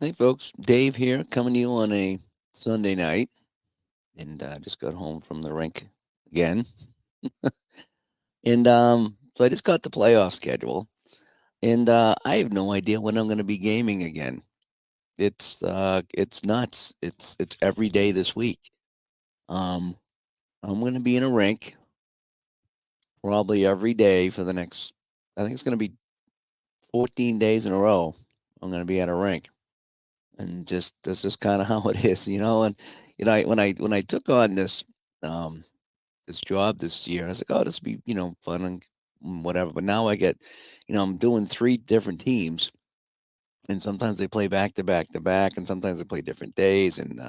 Hey, folks. Dave here, coming to you on a Sunday night, and just got home from the rink again. And so I just got the playoff schedule, and I have no idea when I'm going to be gaming again. It's nuts. It's every day this week. Um, I'm going to be in a rink probably every day for the next. I think it's going to be 14 days in a row. I'm going to be at a rink, and just that's just kind of how it is, you know. And when I took on um this job this year. I was like, oh, this will be, fun and whatever. But now I get, I'm doing three different teams, and sometimes they play back to back to back, and sometimes they play different days. And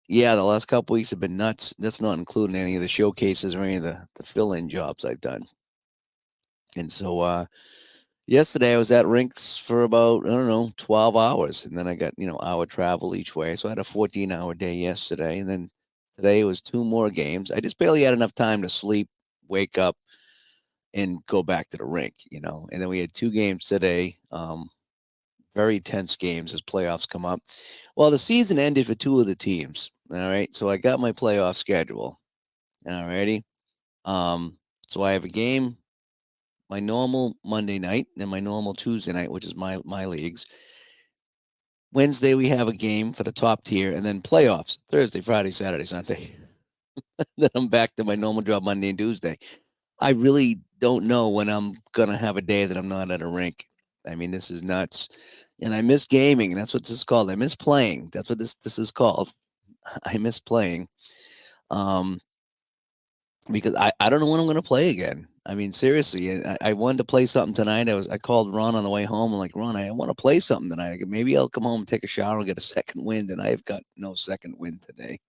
yeah, the last couple weeks have been nuts. That's not including any of the showcases or any of the fill in jobs I've done. And so yesterday I was at rinks for about, I don't know, 12 hours. And then I got, hour travel each way. So I had a 14-hour day yesterday. And then today was two more games. I just barely had enough time to sleep, wake up, and go back to the rink. And then we had two games today, very tense games as playoffs come up. Well, the season ended for two of the teams. All right, so I got my playoff schedule. All righty. Um, so I have a game, my normal Monday night, and my normal Tuesday night, which is my leagues. Wednesday we have a game for the top tier, and then playoffs Thursday, Friday, Saturday, Sunday. Then I'm back to my normal job Monday and Tuesday. I really don't know when I'm gonna have a day that I'm not at a rink. I mean, this is nuts, and I miss gaming. That's what this is called. I miss playing. That's what this is called. I miss playing, um, because I don't know when I'm gonna play again. I mean, seriously, and I wanted to play something tonight. I called Ron on the way home. I'm like, Ron, I want to play something tonight. Maybe I'll come home and take a shower and get a second wind. And I've got no second wind today.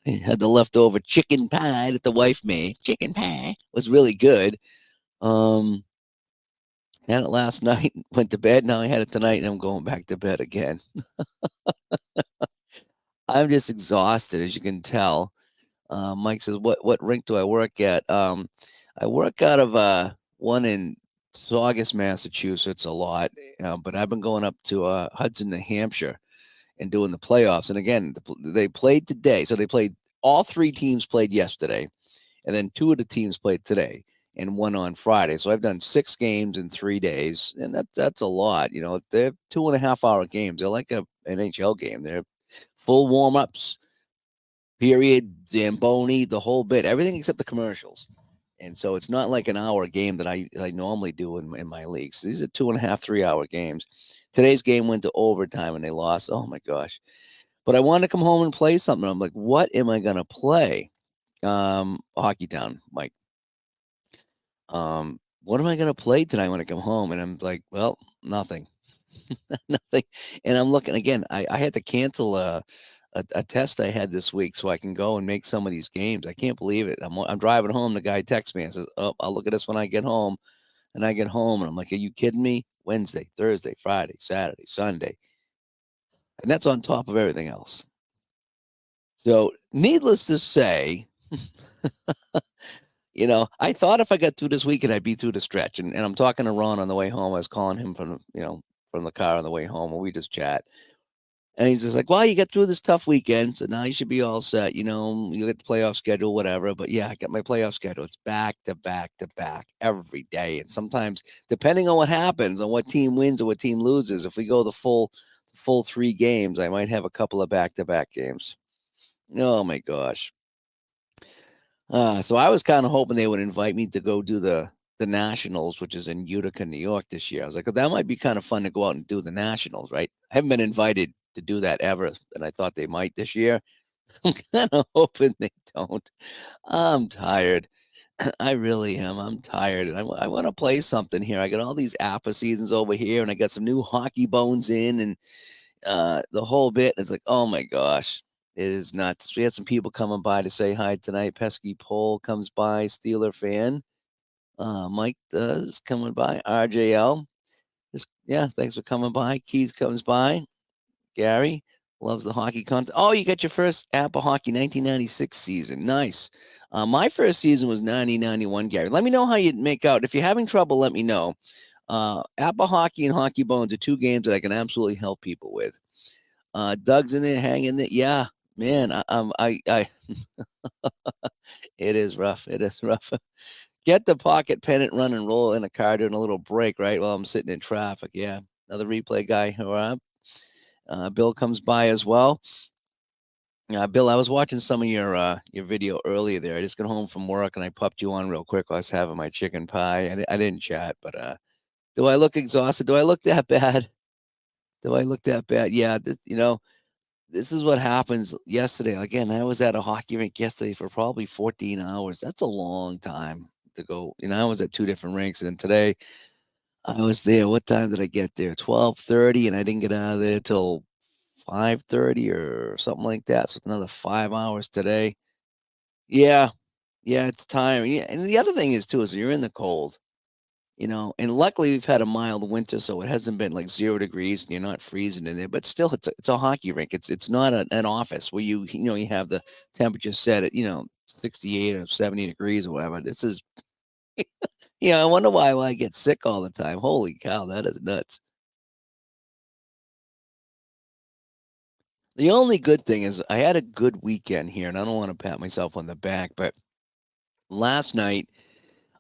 I had the leftover chicken pie that the wife made. Chicken pie was really good. Um, Had it last night, went to bed. Now I had it tonight, and I'm going back to bed again. I'm just exhausted, as you can tell. Mike says, "What rink do I work at?" I work out of one in Saugus, Massachusetts, a lot, but I've been going up to Hudson, New Hampshire, and doing the playoffs. And again, they played today, so they played. All three teams played yesterday, and then two of the teams played today and one on Friday. So I've done 6 games in 3 days, and that's a lot. They're 2.5 hour games. They're like a NHL game. They're full warm ups, period, Zamboni, the whole bit, everything except the commercials. And so it's not like an hour game that I normally do in my leagues. These are 2.5, 3 hour games. Today's game went to overtime and they lost. Oh my gosh. But I wanted to come home and play something. I'm like, what am I gonna play? Hockey Town, Mike. What am I gonna play tonight when I come home? And I'm like, well, nothing. Nothing. And I'm looking again. I had to cancel a test I had this week so I can go and make some of these games. I can't believe it. I'm driving home. The guy texts me and says, "Oh, I'll look at this when I get home." And I get home and I'm like, "Are you kidding me? Wednesday, Thursday, Friday, Saturday, Sunday," and that's on top of everything else. So, needless to say, I thought if I got through this weekend, I'd be through the stretch. And I'm talking to Ron on the way home. I was calling him from the car on the way home, and we just chat. And he's just like, well, you get through this tough weekend, so now you should be all set. You get the playoff schedule, whatever. But yeah, I got my playoff schedule. It's back to back to back every day. And sometimes, depending on what happens, on what team wins or what team loses, if we go the full 3 games, I might have a couple of back to back games. Oh my gosh. So I was kind of hoping they would invite me to go do the Nationals, which is in Utica, New York this year. I was like, well, that might be kind of fun to go out and do the Nationals, right? I haven't been invited to do that ever, and I thought they might this year. I'm kind of hoping they don't. I'm tired. I really am. I'm tired, and I want to play something here. I got all these Appa seasons over here, and I got some new hockey bones in, and the whole bit. It's like, oh my gosh, it is nuts. We had some people coming by to say hi tonight. Pesky Pole comes by, Steeler fan. Mike is coming by. RJL, just yeah, thanks for coming by. Keith comes by. Gary loves the hockey content. Oh, you got your first Apple Hockey 1996 season. Nice. My first season was 1991. Gary, let me know how you make out. If you're having trouble, let me know. Appa hockey and hockey bones are two games that I can absolutely help people with. Doug's in there hanging there. Yeah, man, it is rough. It is rough. Get the pocket pennant, run and roll in a car during a little break, right? While I'm sitting in traffic. Yeah. Another replay guy. Who Bill comes by as well. Bill, I was watching some of your video earlier there. I just got home from work and I popped you on real quick while I was having my chicken pie. I didn't chat, but do I look exhausted? Do I look that bad? Do I look that bad? Yeah, this is what happens yesterday. Again, I was at a hockey rink yesterday for probably 14 hours. That's a long time to go. I was at two different rinks, and then today I was there. What time did I get there? 12:30, and I didn't get out of there till 5:30 or something like that. So another 5 hours today. Yeah, yeah, it's time. Yeah, and the other thing is too is you're in the cold. And luckily we've had a mild winter, so it hasn't been like 0 degrees, and you're not freezing in there. But still, it's a hockey rink. It's not an office where you have the temperature set at 68 or 70 degrees or whatever. This is I wonder why I get sick all the time. Holy cow, that is nuts. The only good thing is I had a good weekend here, and I don't want to pat myself on the back, but last night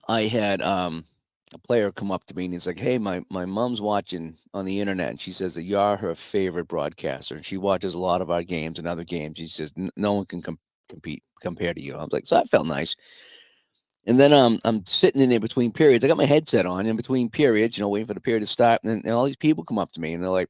I had a player come up to me and he's like, "Hey, my mom's watching on the internet, and she says that you are her favorite broadcaster, and she watches a lot of our games and other games. She says no one can compete compare to you." I was like, so that felt nice. And then I'm sitting in there between periods. I got my headset on in between periods, waiting for the period to start. And all these people come up to me and they're like,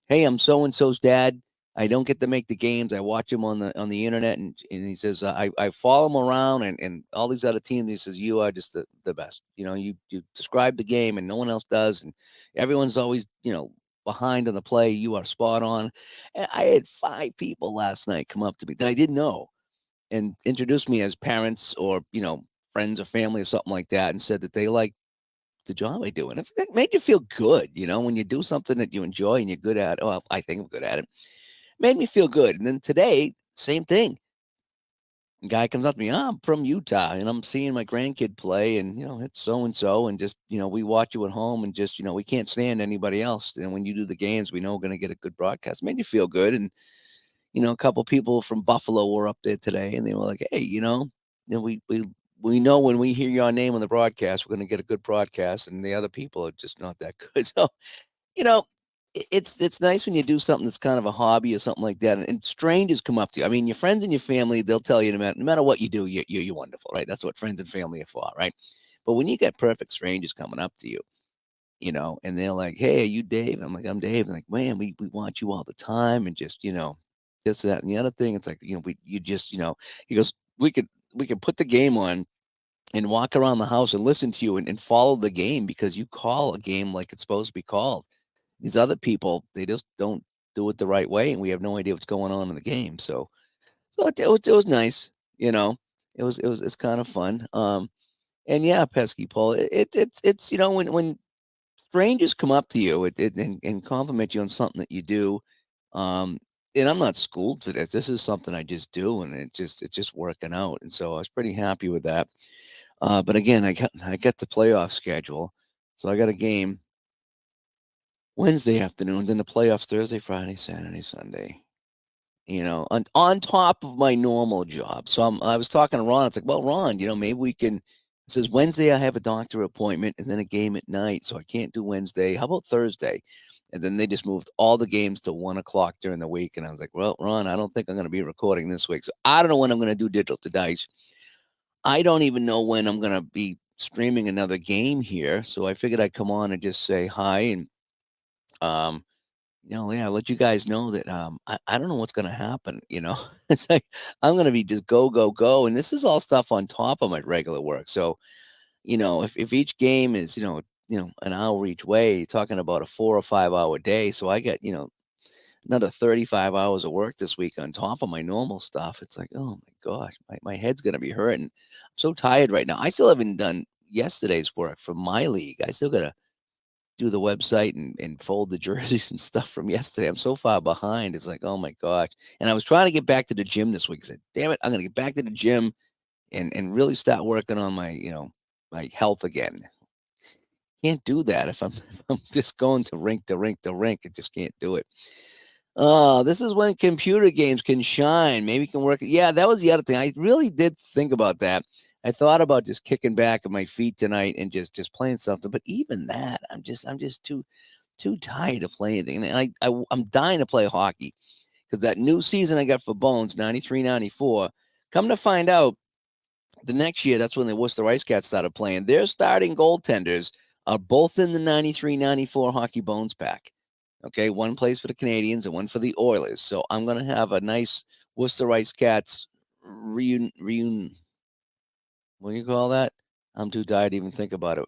"Hey, I'm so and so's dad. I don't get to make the games. I watch him on the internet." And he says, I follow him around and all these other teams. He says, "You are just the best. You describe the game and no one else does. And everyone's always, behind on the play. You are spot on." And I had 5 people last night come up to me that I didn't know and introduced me as parents or friends or family or something like that, and said that they like the job I do, and it made you feel good, when you do something that you enjoy and you're good at. Well, I think I'm good at it. Made me feel good. And then today, same thing. Guy comes up to me, I'm from Utah, and I'm seeing my grandkid play, and it's so and so, and just we watch you at home, and just we can't stand anybody else. And when you do the games, we know we're going to get a good broadcast. Made you feel good. And a couple people from Buffalo were up there today, and they were like, "Hey, we know when we hear your name on the broadcast, we're going to get a good broadcast, and the other people are just not that good." So, you know, it's nice when you do something that's kind of a hobby or something like that, and strangers come up to you. I mean, your friends and your family, they'll tell you no matter what you do, you're wonderful, right? That's what friends and family are for, right? But when you get perfect strangers coming up to you, and they're like, "Hey, are you Dave?" I'm like, "I'm Dave." And like, "Man, we watch you all the time," and just, this, that, and the other thing. It's like, you just, he goes, we could put the game on and walk around the house and listen to you and follow the game because you call a game like it's supposed to be called. These other people, they just don't do it the right way, and we have no idea what's going on in the game. So it was nice, you know. It's kind of fun. And yeah, pesky Paul. It's when strangers come up to you and compliment you on something that you do. Um, and I'm not schooled for this. This is something I just do, and it's just working out. And so I was pretty happy with that. But again, I got the playoff schedule, so I got a game Wednesday afternoon, then the playoffs Thursday, Friday, Saturday, Sunday. On top of my normal job. So I was talking to Ron. It's like, well, Ron, maybe we can. It says Wednesday I have a doctor appointment and then a game at night, so I can't do Wednesday. How about Thursday? And then they just moved all the games to 1 o'clock during the week. And I was like, well, Ron, I don't think I'm going to be recording this week. So I don't know when I'm going to do Digital to Dice. I don't even know when I'm going to be streaming another game here. So I figured I'd come on and just say hi and um yeah, let you guys know that I don't know what's gonna happen. It's like I'm gonna be just go, go, go. And this is all stuff on top of my regular work. So, if each game is, an hour each way, you're talking about a 4 or 5 hour day. So I got, another 35 hours of work this week on top of my normal stuff. It's like, oh my gosh, my head's gonna be hurting. I'm so tired right now. I still haven't done yesterday's work for my league. I still gotta do the website and fold the jerseys and stuff from yesterday. I'm so far behind. It's like, oh my gosh. And I was trying to get back to the gym this week. I said, damn it, I'm gonna get back to the gym and really start working on my, my health again. can't do that if I'm if I'm just going to rink to rink to rink. I just can't do it. This is when computer games can shine. Maybe can work. Yeah, that was the other thing. I really did think about that. I thought about just kicking back at my feet tonight and just playing something. But even that, I'm just too tired to play anything. And I'm dying to play hockey because that new season I got for Bones, 93, 94. Come to find out, the next year, that's when the Worcester Ice Cats started playing. Their starting goaltenders are both in the 93, 94 Hockey Bones pack. Okay, one plays for the Canadians and one for the Oilers. So I'm going to have a nice Worcester Ice Cats reunion. What do you call that? I'm too tired to even think about it.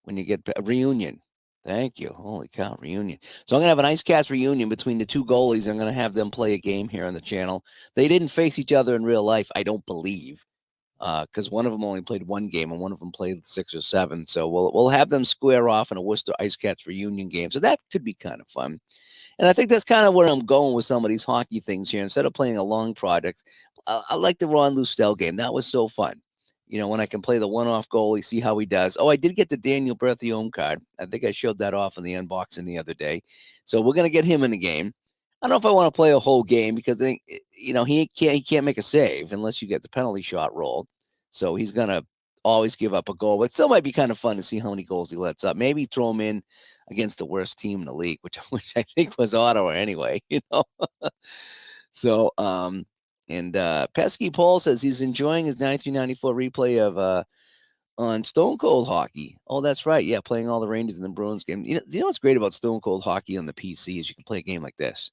When you get a reunion. Thank you. Holy cow, reunion. So I'm going to have an Ice Cats reunion between the two goalies. I'm going to have them play a game here on the channel. They didn't face each other in real life, I don't believe, because one of them only played one game and one of them played 6 or 7. So we'll have them square off in a Worcester Ice Cats reunion game. So that could be kind of fun. And I think that's kind of where I'm going with some of these hockey things here. Instead of playing a long project, I like the Ron Lustell game. That was so fun. When I can play the one-off goalie, see how he does. Oh, I did get the Daniel Berthiaume card. I think I showed that off in the unboxing the other day. So we're going to get him in the game. I don't know if I want to play a whole game because he can't make a save unless you get the penalty shot rolled. So he's going to always give up a goal. But it still might be kind of fun to see how many goals he lets up. Maybe throw him in against the worst team in the league, which I think was Ottawa anyway. So, and Pesky Paul says he's enjoying his 93-94 replay of on Stone Cold Hockey. Oh, that's right. Yeah, playing all the Rangers and the Bruins game. You know what's great about Stone Cold Hockey on the PC is you can play a game like this.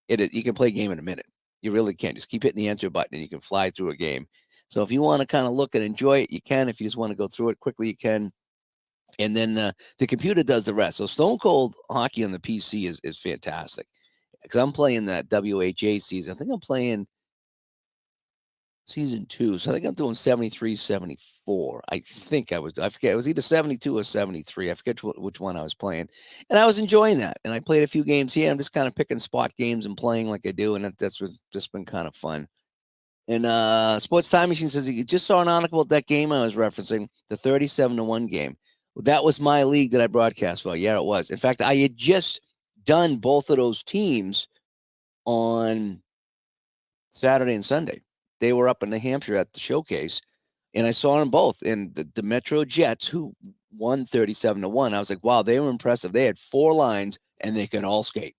You can play a game in a minute. You really can. Just keep hitting the enter button and you can fly through a game. So if you want to kind of look and enjoy it, you can. If you just want to go through it quickly, you can. And then the computer does the rest. So Stone Cold Hockey on the PC is fantastic. Because I'm playing that WHA season. I think I'm playing season 2. So I think I'm doing 73, 74. I forget. It was either 72 or 73. I forget which one I was playing. And I was enjoying that. And I played a few games here. I'm just kind of picking spot games and playing like I do. And that's just been kind of fun. And Sports Time Machine says he just saw an article about that game I was referencing, the 37-1 game. That was my league that I broadcast for. Yeah, it was. In fact, I had just done both of those teams on Saturday and Sunday. They were up in New Hampshire at the showcase, and I saw them both. And the Metro Jets, who won 37-1, I was like, wow, they were impressive. They had 4 lines, and they could all skate.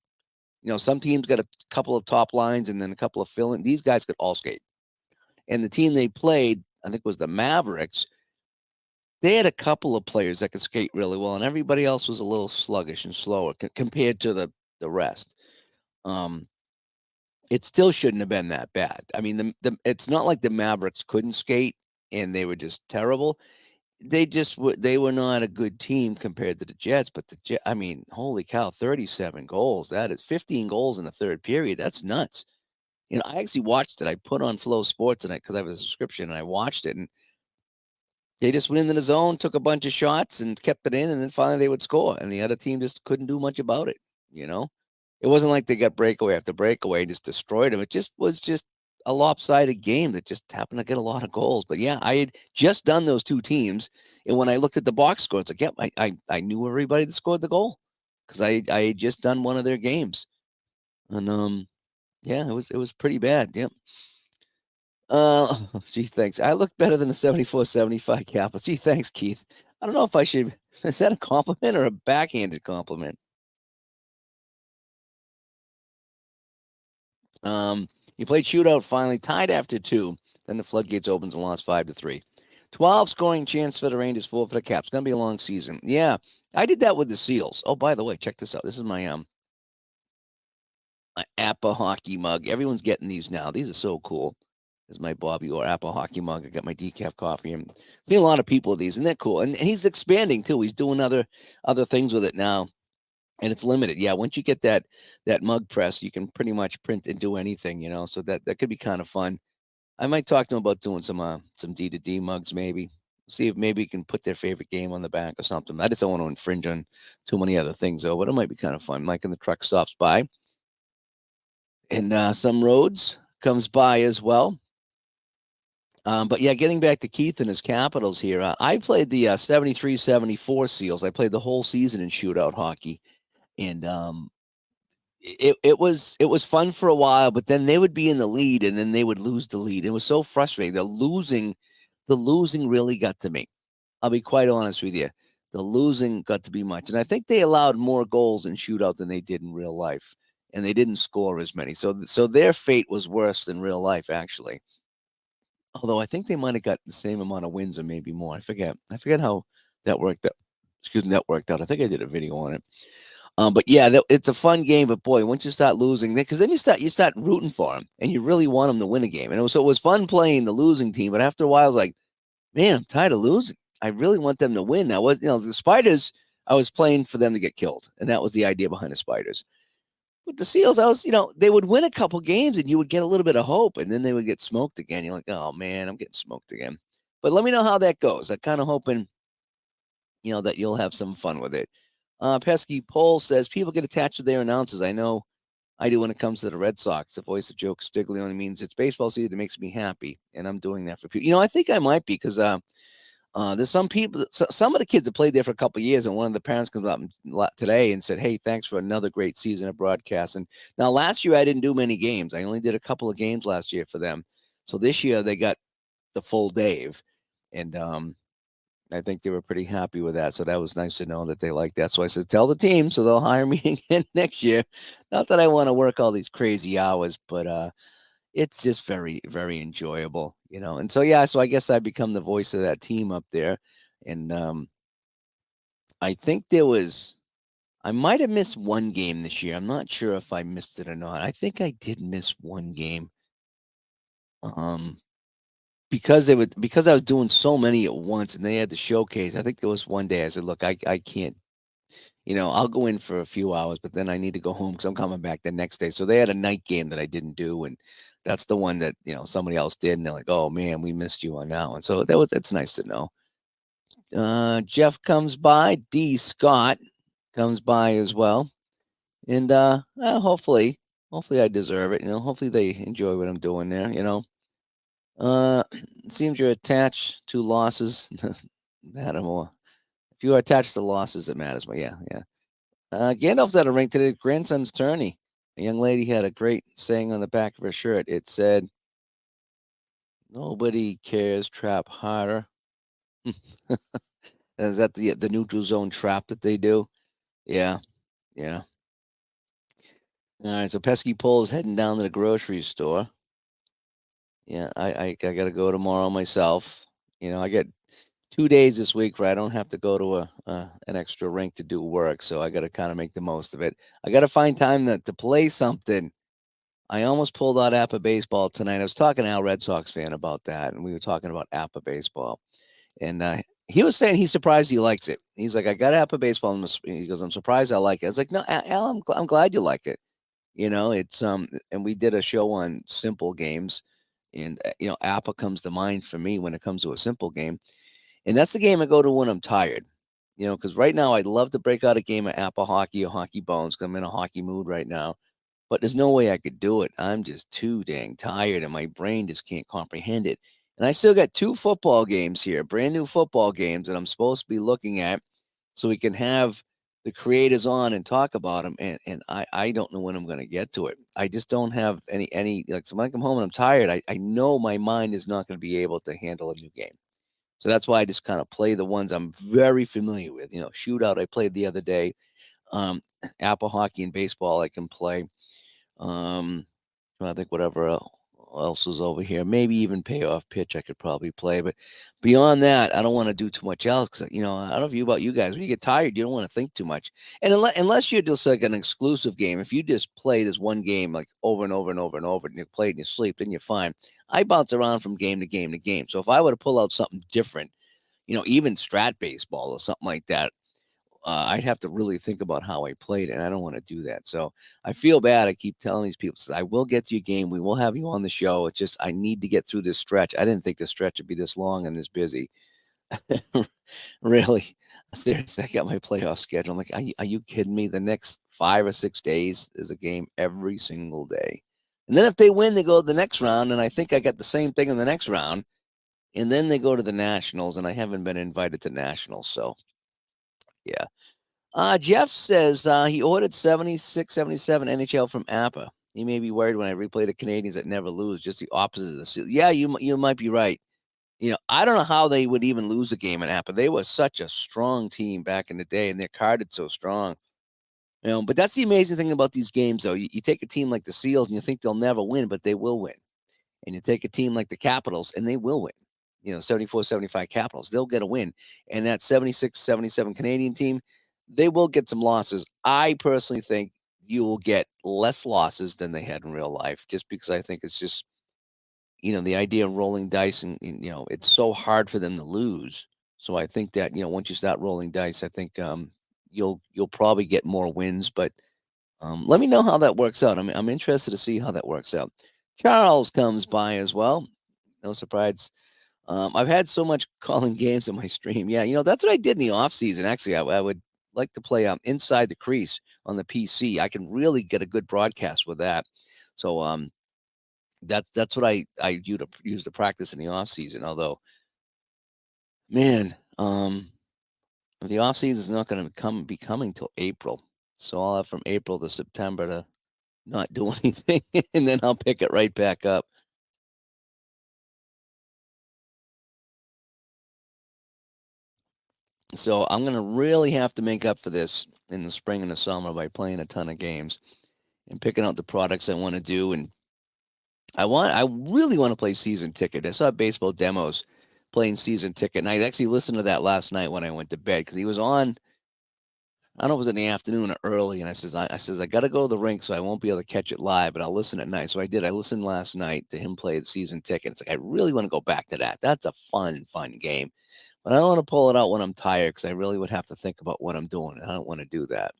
Some teams got a couple of top lines and then a couple of fill-in. These guys could all skate. And the team they played, I think, was the Mavericks. They had a couple of players that could skate really well, and everybody else was a little sluggish and slower compared to the rest. It still shouldn't have been that bad. I mean, it's not like the Mavericks couldn't skate and they were just terrible. They were not a good team compared to the Jets. But I mean, holy cow, 37 goals. That is 15 goals in the third period. That's nuts. I actually watched it. I put on Flow Sports because I have a subscription, and I watched it, and they just went into the zone, took a bunch of shots, and kept it in, and then finally they would score, and the other team just couldn't do much about it. It wasn't like they got breakaway after breakaway and just destroyed them. It just was a lopsided game that just happened to get a lot of goals. But yeah, I had just done those 2 teams, and when I looked at the box score, it's like, yep, I knew everybody that scored the goal because I had just done one of their games, and yeah, it was pretty bad. Yep. Gee, thanks. I look better than the 74-75 Capitals. Gee, thanks, Keith. I don't know if I should. Is that a compliment or a backhanded compliment? You played shootout finally, tied after 2. Then the floodgates opens and lost 5-3. 12 scoring chance for the Rangers, 4 for the Caps. Gonna be a long season. Yeah, I did that with the Seals. Oh, by the way, check this out. This is my Appa hockey mug. Everyone's getting these now. These are so cool. This is my Bobby or Appa hockey mug. I got my decaf coffee. And see a lot of people with these, and they're cool. And he's expanding too. He's doing other things with it now. And it's limited. Yeah, once you get that mug press, you can pretty much print and do anything. So that could be kind of fun. I might talk to them about doing some D2D mugs, maybe. See if maybe you can put their favorite game on the back or something. I just don't want to infringe on too many other things, though, but it might be kind of fun. Mike in the truck stops by. And some roads comes by as well. But yeah, getting back to Keith and his Capitals here, I played the 73-74 Seals. I played the whole season in shootout hockey, and it was fun for a while, but then they would be in the lead, and then they would lose the lead. It was so frustrating. The losing really got to me. I'll be quite honest with you. The losing got to be much, and I think they allowed more goals in shootout than they did in real life, and they didn't score as many. So their fate was worse than real life, actually. Although I think they might have got the same amount of wins or maybe more. I forget. I forget how that worked out. Excuse me, that worked out. I think I did a video on it. But yeah, it's a fun game. But boy, once you start losing, because then you start rooting for them, and you really want them to win a game. And so it was fun playing the losing team. But after a while, I was like, man, I'm tired of losing. I really want them to win. Now, the Spiders, I was playing for them to get killed, and that was the idea behind the Spiders. With the Seals, they would win a couple games and you would get a little bit of hope, and then they would get smoked again. You're like, oh man, I'm getting smoked again. But let me know how that goes. I'm kind of hoping, that you'll have some fun with it. Pesky Pole says people get attached to their announcers. I know I do when it comes to the Red Sox. The voice of Joe Castiglione means it's baseball season that makes me happy, and I'm doing that for people. I think I might be because there's some people, some of the kids that played there for a couple of years, and one of the parents comes up today and said, "Hey, thanks for another great season of broadcasting." Now, last year I didn't do many games. I only did a couple of games last year for them. So this year they got the full Dave, and I think they were pretty happy with that. So that was nice to know that they liked that. So I said, "Tell the team so they'll hire me again next year." Not that I want to work all these crazy hours, but it's just very, very enjoyable. And so yeah, so I guess I become the voice of that team up there, and I think I might have missed one game this year. I'm not sure if I missed it or not. I think I did miss one game, um, because I was doing so many at once, and they had the showcase. I think there was one day I said, "Look, I can't." I'll go in for a few hours, but then I need to go home because I'm coming back the next day. So they had a night game that I didn't do, and that's the one that somebody else did, and they're like, "Oh man, we missed you on that one." So it's nice to know. Jeff comes by. D. Scott comes by as well, and hopefully I deserve it. Hopefully they enjoy what I'm doing there. Uh, it seems you're attached to losses. Matter more. If you are attached to losses, it matters more. Yeah, yeah. Gandalf's at a rink today. Grandson's tourney. A young lady had a great saying on the back of her shirt. It said, "Nobody cares. Trap harder." Is that the neutral zone trap that they do? Yeah, yeah. All right. So Pesky Pole is heading down to the grocery store. Yeah, I got to go tomorrow myself. I get 2 days this week where I don't have to go to an extra rink to do work, so I got to kind of make the most of it. I got to find time to play something. I almost pulled out Appa baseball tonight. I was talking to Al Red Sox fan about that, and we were talking about Appa baseball, and he was saying he's surprised he likes it. He's like, "I got Appa baseball," and he goes, "I'm surprised I like it." I was like, "No, Al, I'm glad you like it." It's and we did a show on simple games, and Appa comes to mind for me when it comes to a simple game, and that's the game I go to when I'm tired. Because right now I'd love to break out a game of Appa hockey or hockey bones because I'm in a hockey mood right now. But there's no way I could do it. I'm just too dang tired, and my brain just can't comprehend it. And I still got 2 football games here, brand new football games that I'm supposed to be looking at, so we can have the creators on and talk about them. And I don't know when I'm going to get to it. I just don't have any like. So when I come home and I'm tired, I know my mind is not going to be able to handle a new game. So that's why I just kind of play the ones I'm very familiar with. Shootout I played the other day. Um, Apple hockey and baseball I can play. I think whatever else is over here, maybe even payoff pitch I could probably play. But beyond that, I don't want to do too much else because I don't know about you guys. When you get tired, you don't want to think too much. And unless you're just like an exclusive game, if you just play this one game like over and over and over and over, and you play it and you sleep, then you're fine. I bounce around from game to game to game. So if I were to pull out something different, even strat baseball or something like that, I'd have to really think about how I played it, and I don't want to do that. So I feel bad. I keep telling these people, I will get to your game. We will have you on the show. It's just I need to get through this stretch. I didn't think the stretch would be this long and this busy. Really, seriously, I got my playoff schedule. I'm like, are you kidding me? The next 5 or 6 days is a game every single day, and then if they win, they go to the next round. And I think I got the same thing in the next round. and then they go to the nationals, and I haven't been invited to nationals, so yeah. Jeff says he ordered 76, 77 NHL from Appa. He may be worried when I replay the Canadians that never lose, just the opposite of the Yeah, you might be right. I don't know how they would even lose a game in Appa. They were such a strong team back in the day, and they're carded so strong. But that's the amazing thing about these games, though. You take a team like the Seals, and you think they'll never win, but they will win. And you take a team like the Capitals, and they will win. 74, 75 Capitals, they'll get a win. And that 76, 77 Canadian team, they will get some losses. I personally think you will get less losses than they had in real life, just because I think it's just, the idea of rolling dice and it's so hard for them to lose. So I think that, once you start rolling dice, I think you'll probably get more wins, but let me know how that works out. I'm interested to see how that works out. Charles comes by as well. No surprise. I've had so much calling games in my stream. Yeah, that's what I did in the off season. Actually, I would like to play inside the crease on the PC. I can really get a good broadcast with that. So that's what I use to practice in the off season. Although, man, the off season is not going to be coming till April. So I'll have from April to September to not do anything, and then I'll pick it right back up. So I'm gonna really have to make up for this in the spring and the summer by playing a ton of games and picking out the products I want to do. And I really want to play season ticket. I saw baseball demos playing season ticket, and I actually listened to that last night when I went to bed because he was on. I don't know if it was in the afternoon or early, and I got to go to the rink, so I won't be able to catch it live, but I'll listen at night. So I did. I listened last night to him play the season ticket. It's like I really want to go back to that. That's a fun game. But I don't want to pull it out when I'm tired because I really would have to think about what I'm doing, and I don't want to do that.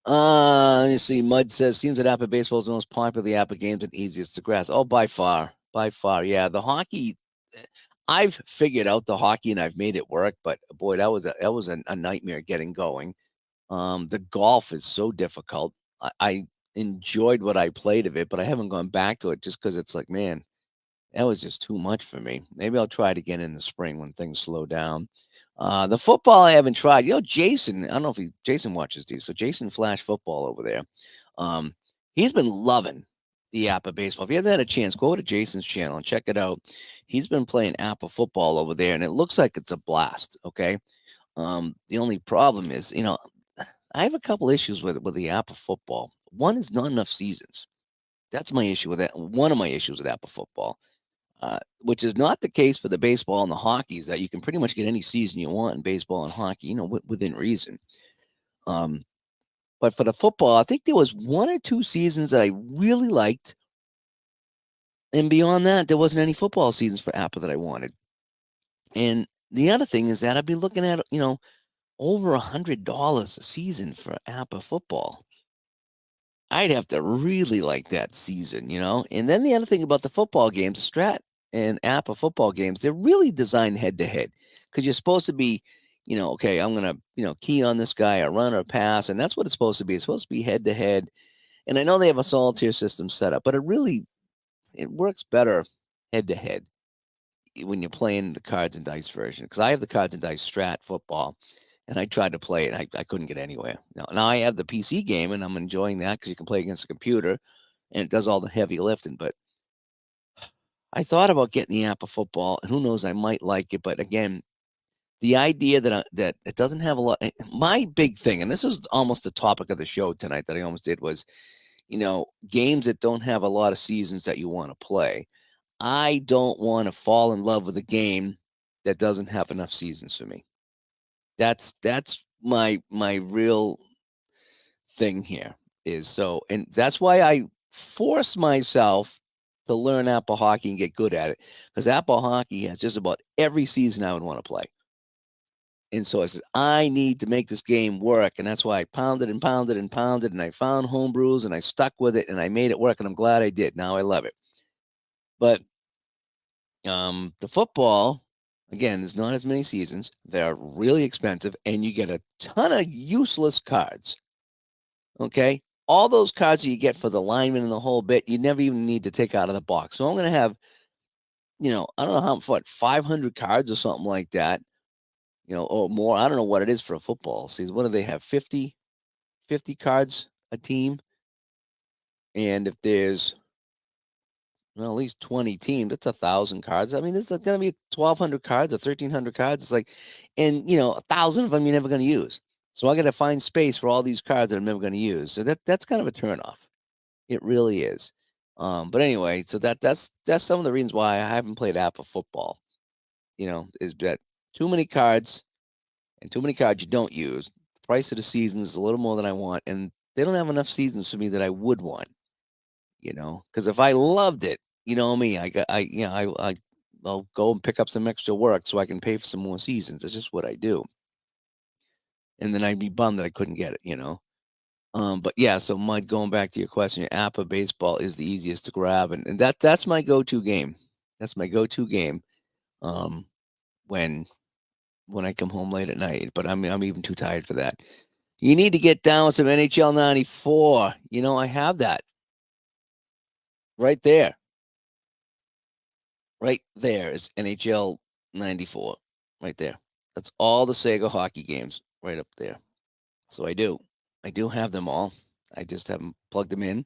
Let me see. Mud says, seems that Appa baseball is the most popular of the Appa games and easiest to grasp. Oh, by far. By far. Yeah. The hockey, I've figured out the hockey and I've made it work, but boy, that was a nightmare getting going. The golf is so difficult. I enjoyed what I played of it, but I haven't gone back to it just because it's like, man, that was just too much for me. Maybe I'll try it again in the spring when things slow down. The football I haven't tried. Jason, I don't know if Jason watches these. So Jason Flash Football over there. Um, he's been loving the Appa baseball. If you haven't had a chance, go to Jason's channel and check it out. He's been playing Appa football over there, and it looks like it's a blast. Okay. The only problem is, I have a couple issues with the Appa football. One is not enough seasons. That's my issue with that. One of my issues with Appa football, which is not the case for the baseball and the hockey, is that you can pretty much get any season you want in baseball and hockey, within reason. Um, but for the football, I think there was one or two seasons that I really liked. And beyond that, there wasn't any football seasons for Apple that I wanted. And the other thing is that I'd be looking at, over $100 a season for Appa football. I'd have to really like that season. And then the other thing about the football games, Strat and Appa football games, they're really designed head to head because you're supposed to be, okay, I'm going to, key on this guy, a run or a pass. And that's what it's supposed to be. It's supposed to be head to head. And I know they have a solitaire system set up, but it works better head to head when you're playing the cards and dice version. Because I have the cards and dice Strat football and I tried to play it. I couldn't get anywhere. Now I have the PC game, and I'm enjoying that because you can play against a computer, and it does all the heavy lifting. But I thought about getting the Apple football, and who knows, I might like it. But again, the idea that it doesn't have a lot. My big thing, and this is almost the topic of the show tonight that I almost did, was games that don't have a lot of seasons that you want to play. I don't want to fall in love with a game that doesn't have enough seasons for me. That's my real thing here is so, and that's why I force myself to learn Apple hockey and get good at it, because Apple hockey has just about every season I would want to play. And so I said, I need to make this game work. And that's why I pounded and pounded and pounded. And I found homebrews and I stuck with it and I made it work. And I'm glad I did. Now I love it. But the football, again, there's not as many seasons. They're really expensive, and you get a ton of useless cards. Okay, all those cards that you get for the lineman and the whole bit, you never even need to take out of the box. So I'm going to have I don't know what 500 cards or something like that, or more. I don't know what it is for a football season. What do they have? 50 cards a team, and if there's well, at least 20 teams, that's 1,000 cards. I mean, this is going to be 1,200 cards or 1,300 cards. It's like, and 1,000 of them you're never going to use. So I got to find space for all these cards that I'm never going to use. So that's kind of a turnoff. It really is. But anyway, so that's some of the reasons why I haven't played Appa football. Is that too many cards and too many cards you don't use. The price of the season is a little more than I want, and they don't have enough seasons for me that I would want. Because if I loved it, you know me, I got, I'll go and pick up some extra work so I can pay for some more seasons. That's just what I do. And then I'd be bummed that I couldn't get it. But yeah, so Mud, going back to your question, Appa baseball is the easiest to grab, and that's my go-to game. That's my go-to game. Um, when I come home late at night, but I'm even too tired for that. You need to get down with some NHL 94. I have that right there. Right there is NHL 94. Right there. That's all the Sega hockey games right up there. So I do. I do have them all. I just haven't plugged them in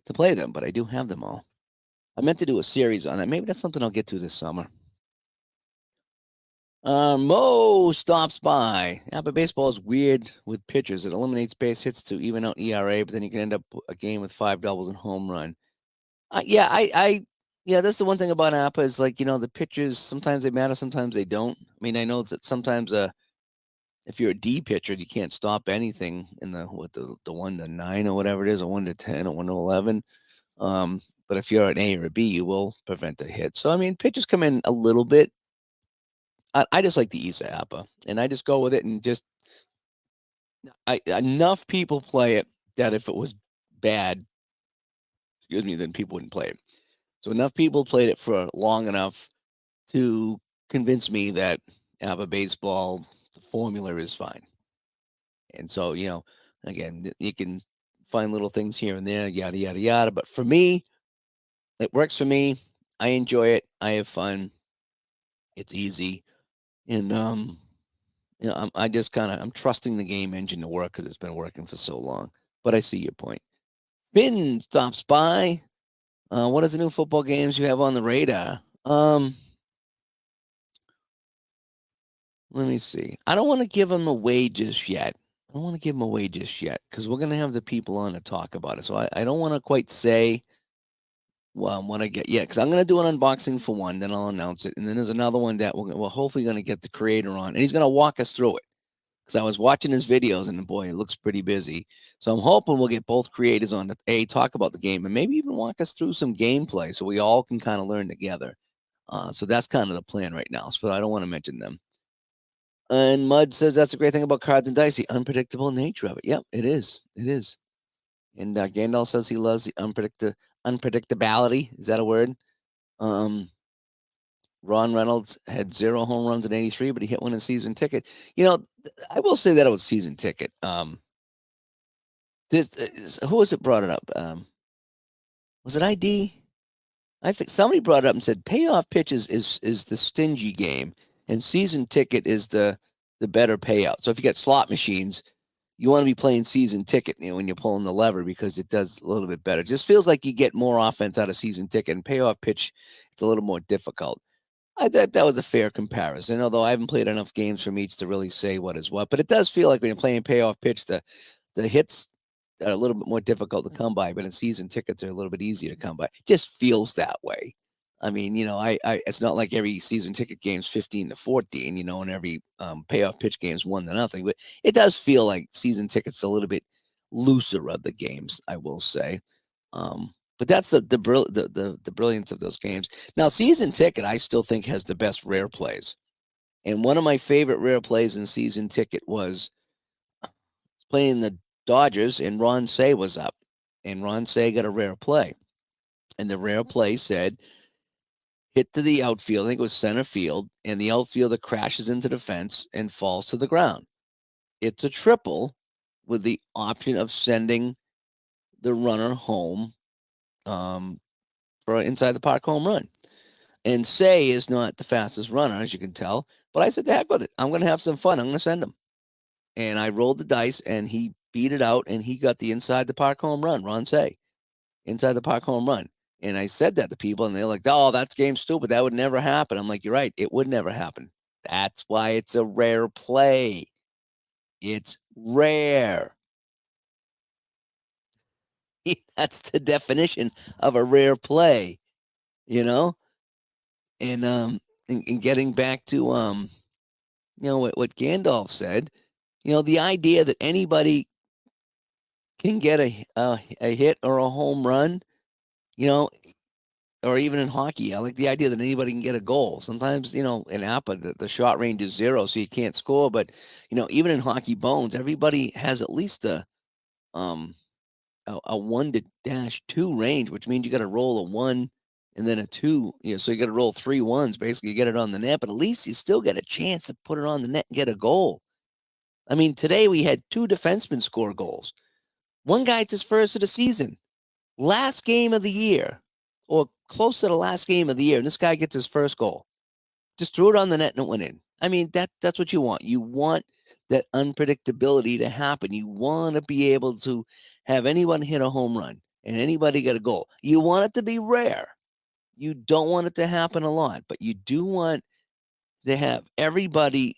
to play them, but I do have them all. I meant to do a series on that. Maybe that's something I'll get to this summer. Mo stops by. Yeah, but baseball is weird with pitchers. It eliminates base hits to even out ERA, but then you can end up a game with 5 doubles and home run. Yeah, yeah, that's the one thing about Appa is like, the pitchers, sometimes they matter, sometimes they don't. I mean, I know that sometimes if you're a D pitcher, you can't stop anything in the 1 to 9 or whatever it is, or 1 to 10 or 1 to 11. But if you're an A or a B, you will prevent a hit. So I mean, pitchers come in a little bit. I just like the ease of Appa, and I just go with it, and just enough people play it that if it was bad, excuse me, then people wouldn't play it. So enough people played it for long enough to convince me that Appa baseball, the formula is fine. And so, again, you can find little things here and there, yada, yada, yada. But for me, it works for me. I enjoy it. I have fun. It's easy. And, I just I'm trusting the game engine to work because it's been working for so long. But I see your point. Finn stops by. What is the new football games you have on the radar? Let me see. I don't want to give them away just yet. I don't want to give them away just yet because we're going to have the people on to talk about it. So I don't want to quite say what I get yet because I'm going to do an unboxing for one, then I'll announce it. And then there's another one that we're hopefully going to get the creator on, and he's going to walk us through it because I was watching his videos and boy, it looks pretty busy. So I'm hoping we'll get both creators on to talk about the game and maybe even walk us through some gameplay so we all can kind of learn together. So that's kind of the plan right now. So I don't want to mention them. And Mud says that's a great thing about cards and dice, the unpredictable nature of it. Yep, it is. It is. And Gandalf says he loves the unpredictability. Is that a word? Um, Ron Reynolds had 0 home runs in '83, but he hit one in season ticket. I will say that it was season ticket. Who was it brought it up? Was it ID? I think somebody brought it up and said payoff pitches is the stingy game, and season ticket is the better payout. So if you got slot machines, you want to be playing season ticket, when you're pulling the lever because it does a little bit better. It just feels like you get more offense out of season ticket, and payoff pitch, it's a little more difficult. I thought that was a fair comparison, although I haven't played enough games from each to really say what is what. But it does feel like when you're playing payoff pitch, the hits are a little bit more difficult to come by, but in season tickets are a little bit easier to come by. It just feels that way. I mean, it's not like every season ticket game's 15-14, and every payoff pitch game's 1-0. But it does feel like season tickets a little bit looser of the games, I will say. But that's the brilliance of those games. Now, season ticket, I still think has the best rare plays, and one of my favorite rare plays in season ticket was playing the Dodgers, and Ron Say was up, and Ron Say got a rare play, and the rare play said hit to the outfield. I think it was center field, and the outfielder crashes into the fence and falls to the ground. It's a triple with the option of sending the runner home for an inside the park home run. And Say is not the fastest runner, as you can tell. But I said, the heck with it. I'm going to have some fun. I'm going to send him. And I rolled the dice, and he beat it out, and he got the inside the park home run, Ron Say, inside the park home run. And I said that to people, and they're like, oh, that's game stupid. That would never happen. I'm like, you're right. It would never happen. That's why it's a rare play. It's rare. That's the definition of a rare play, you know? And getting back to what Gandalf said, the idea that anybody can get a hit or a home run, you know, or even in hockey, I like the idea that anybody can get a goal. Sometimes, in Appa, the shot range is 0, so you can't score. But even in hockey bones, everybody has at least um a 1 to dash 2 range, which means you got to roll a 1 and then a 2. So you got to roll 3 ones, basically, get it on the net. But at least you still get a chance to put it on the net and get a goal. I mean, today we had 2 defensemen score goals. One guy, it's his first of the season, last game of the year, or close to the last game of the year, and this guy gets his first goal. Just threw it on the net and it went in. I mean, that's what you want. You want that unpredictability to happen. You want to be able to have anyone hit a home run and anybody get a goal. You want it to be rare. You don't want it to happen a lot, but you do want to have everybody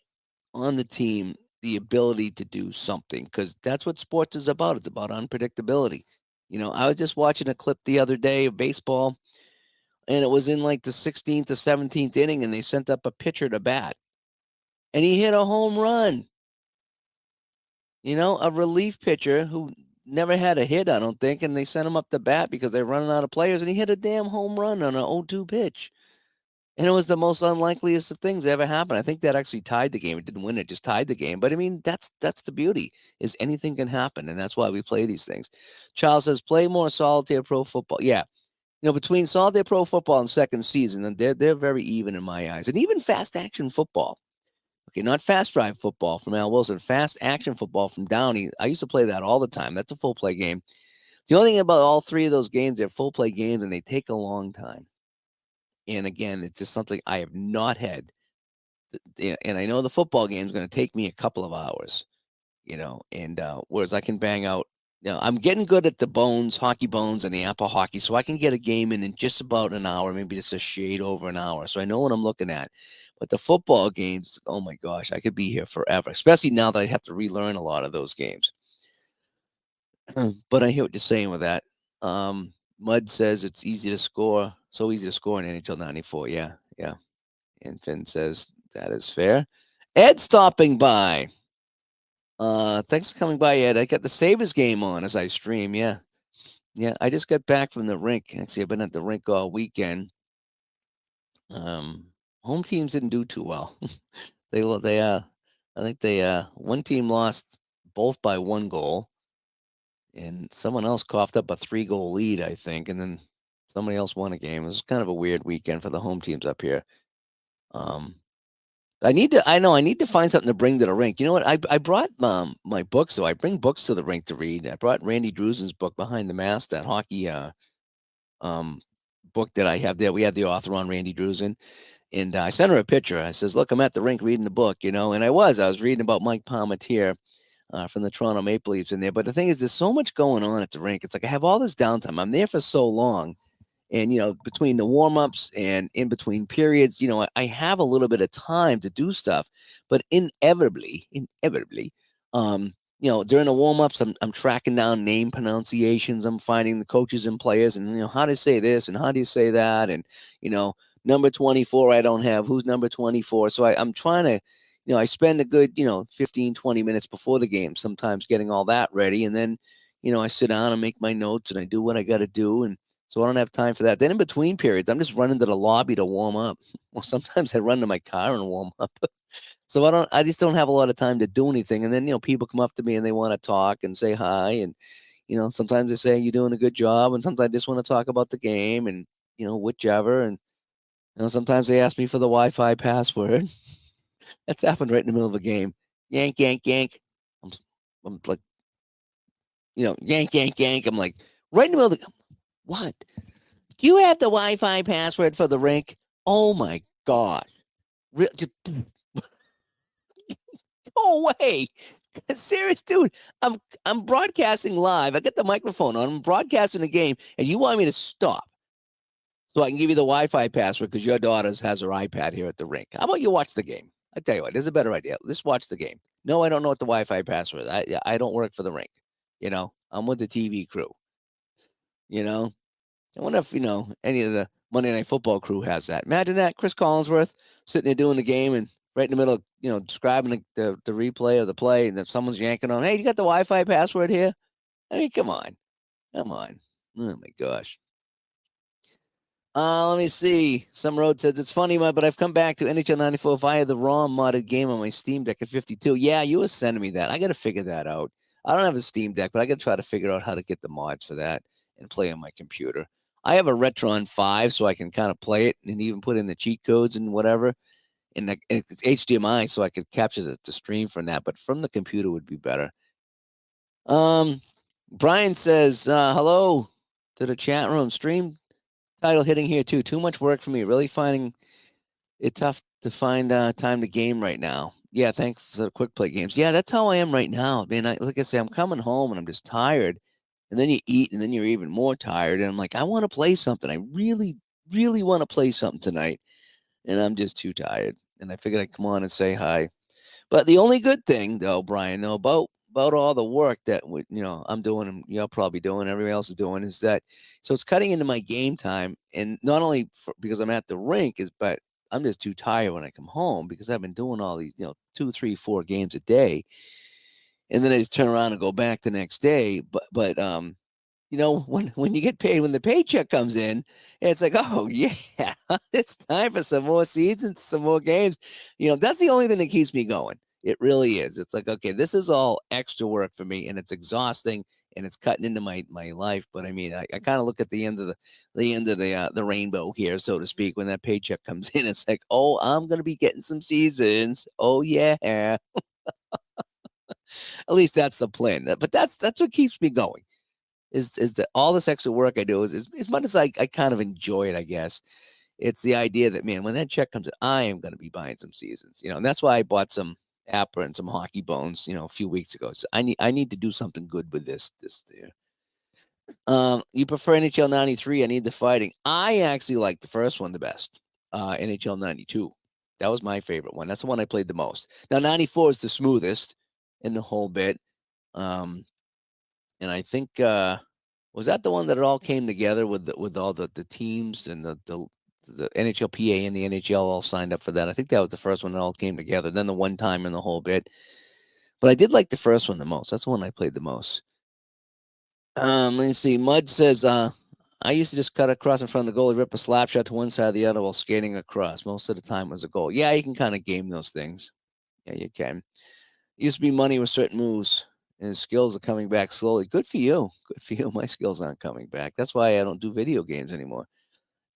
on the team the ability to do something, because that's what sports is about. It's about unpredictability. I was just watching a clip the other day of baseball, and it was in like the 16th or 17th inning, and they sent up a pitcher to bat, and he hit a home run. A relief pitcher who never had a hit, I don't think, and they sent him up to bat because they're running out of players, and he hit a damn home run on an 0-2 pitch. And it was the most unlikeliest of things that ever happened. I think that actually tied the game. It didn't win it, just tied the game. But I mean, that's the beauty, is anything can happen, and that's why we play these things. Charles says, play more solitaire pro football. Yeah. Between solitaire pro football and second season, and they're very even in my eyes. And even fast action football. Okay, not fast drive football from Al Wilson, fast action football from Downey. I used to play that all the time. That's a full play game. The only thing about all 3 of those games, they're full play games, and they take a long time. And again, it's just something I have not had. And I know the football game is going to take me a couple of hours, and whereas I can bang out, I'm getting good at the hockey bones and the Appa hockey, so I can get a game in just about an hour, maybe just a shade over an hour. So I know what I'm looking at. But the football games, oh my gosh, I could be here forever, especially now that I have to relearn a lot of those games. But I hear what you're saying with that. Mud says it's easy to score, so easy to score in NHL 94. Yeah, yeah. And Finn says that is fair. Ed stopping by. Thanks for coming by, Ed. I got the Sabres game on as I stream. Yeah. Yeah. I just got back from the rink. Actually, I've been at the rink all weekend. Home teams didn't do too well. I think one team lost both by 1 goal, and someone else coughed up a 3-goal lead, I think, and then somebody else won a game. It was kind of a weird weekend for the home teams up here. I need to find something to bring to the rink. You know what? I brought my books, so I bring books to the rink to read. I brought Randy Drusen's book, Behind the Mask, that hockey book that I have there. We had the author on, Randy Drusen, and I sent her a picture. I says, "Look, I'm at the rink reading the book," and I was reading about Mike Palmateer from the Toronto Maple Leafs in there. But the thing is, there's so much going on at the rink. It's like I have all this downtime. I'm there for so long. And, between the warm-ups and in between periods, I have a little bit of time to do stuff. But inevitably, during the warm-ups, I'm tracking down name pronunciations. I'm finding the coaches and players and, how do you say this and how do you say that? And, number 24, I don't have. Who's number 24? So I'm trying to, I spend a good, 15, 20 minutes before the game, sometimes getting all that ready. And then, I sit down and make my notes and I do what I got to do. And so I don't have time for that. Then in between periods, I'm just running to the lobby to warm up. Well, sometimes I run to my car and warm up. So I just don't have a lot of time to do anything. And then, people come up to me and they want to talk and say hi. And, sometimes they say, you're doing a good job. And sometimes I just want to talk about the game and, whichever. And, sometimes they ask me for the Wi-Fi password. That's happened right in the middle of a game. Yank, yank, yank. I'm like, yank, yank, yank. I'm like, right in the middle of the, what? Do you have the Wi-Fi password for the rink? Oh my gosh. Just go away. Serious dude. I'm broadcasting live. I got the microphone on. I'm broadcasting the game, and you want me to stop so I can give you the Wi-Fi password because your daughter has her iPad here at the rink. How about you watch the game? I tell you what, there's a better idea. Let's watch the game. No, I don't know what the Wi-Fi password is. I don't work for the rink. I'm with the TV crew. You know, I wonder if any of the Monday Night Football crew has that. Imagine that, Chris Collinsworth sitting there doing the game and right in the middle, describing the replay of the play, and if someone's yanking on, hey, you got the Wi-Fi password here? I mean, come on. Oh my gosh. Let me see. Some road says it's funny, but I've come back to NHL 94 via the ROM modded game on my Steam Deck at 52. Yeah, you were sending me that. I got to figure that out. I don't have a Steam Deck, but I got to try to figure out how to get the mods for that and play on my computer. I have a Retron 5, so I can kind of play it and even put in the cheat codes and whatever. And it's HDMI, so I could capture the stream from that. But from the computer would be better. Brian says, hello to the chat room. Stream title hitting here too. Too much work for me. Really finding it tough to find time to game right now. Yeah, thanks for the quick play games. Yeah, that's how I am right now. Man, like I say, I'm coming home and I'm just tired. And then you eat and then you're even more tired. And I'm like, I want to play something. I really, really want to play something tonight. And I'm just too tired. And I figured I'd come on and say hi. But the only good thing, though, Brian, about all the work that I'm doing and you're probably doing, everybody else is doing, is that so it's cutting into my game time, and not only because I'm at the rink, but I'm just too tired when I come home because I've been doing all these 2, 3, 4 games a day, and then I just turn around and go back the next day. But when you get paid, when the paycheck comes in, it's like, oh yeah, it's time for some more seasons, some more games. That's the only thing that keeps me going. It really is. It's like, okay, this is all extra work for me, and it's exhausting, and it's cutting into my life. But I mean, I kind of look at the end of the rainbow here, so to speak. When that paycheck comes in, it's like, oh, I'm gonna be getting some seasons. Oh yeah, at least that's the plan. But that's what keeps me going. Is that all this extra work I do is as much as I kind of enjoy it, I guess. It's the idea that, man, when that check comes in, I am going to be buying some seasons, and that's why I bought some Appa and some hockey bones, a few weeks ago. So I need to do something good with this year. You prefer NHL 93? I need the fighting. I actually like the first one the best. NHL 92. That was my favorite one. That's the one I played the most. Now 94 is the smoothest in the whole bit. And I think was that the one that it all came together with all the teams and the NHLPA and the NHL all signed up for that. I think that was the first one that all came together. Then the one time in the whole bit. But I did like the first one the most. That's the one I played the most. Let me see. Mud says, I used to just cut across in front of the goalie, rip a slap shot to one side or the other while skating across. Most of the time it was a goal. Yeah, you can kind of game those things. Yeah, you can. It used to be money with certain moves, and his skills are coming back slowly. Good for you. Good for you. My skills aren't coming back. That's why I don't do video games anymore.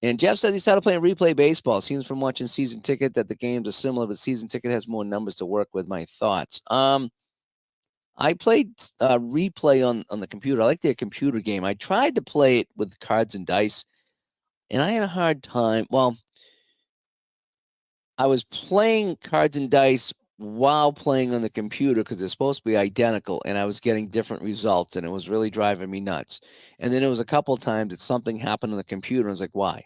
And Jeff says he started playing replay baseball. Seems from watching Season Ticket that the games are similar, but Season Ticket has more numbers to work with. My thoughts. I played replay on the computer. I like their computer game. I tried to play it with cards and dice, and I had a hard time. Well, I was playing cards and dice while playing on the computer because they're supposed to be identical, and I was getting different results, and it was really driving me nuts. And then it was a couple of times that something happened on the computer, and I was like, why?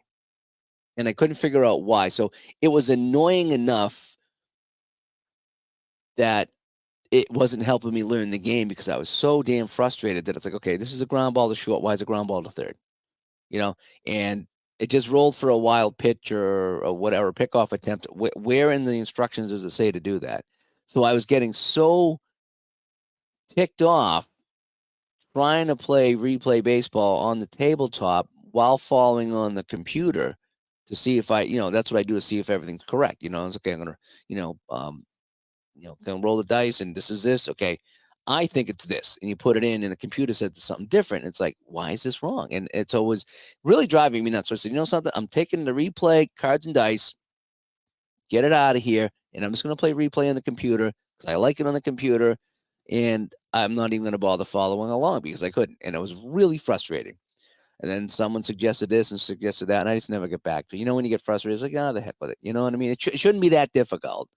And I couldn't figure out why. So it was annoying enough that it wasn't helping me learn the game because I was so damn frustrated that it's like, okay, this is a ground ball to short. Why is a ground ball to third? And it just rolled for a wild pitch or whatever pickoff attempt. Where in the instructions does it say to do that? So I was getting so ticked off trying to play replay baseball on the tabletop while following on the computer to see if that's what I do to see if everything's correct. It's okay. I'm gonna, gonna roll the dice, and this is this. Okay, I think it's this, and you put it in, and the computer said something different. It's like, why is this wrong? And it's always really driving me nuts. So I said, something? I'm taking the replay cards and dice, get it out of here, and I'm just gonna play replay on the computer because I like it on the computer, and I'm not even gonna bother following along because I couldn't, and it was really frustrating. And then someone suggested this and suggested that, and I just never get back to it. When you get frustrated, it's like, ah, the heck with it. You know what I mean? It shouldn't be that difficult,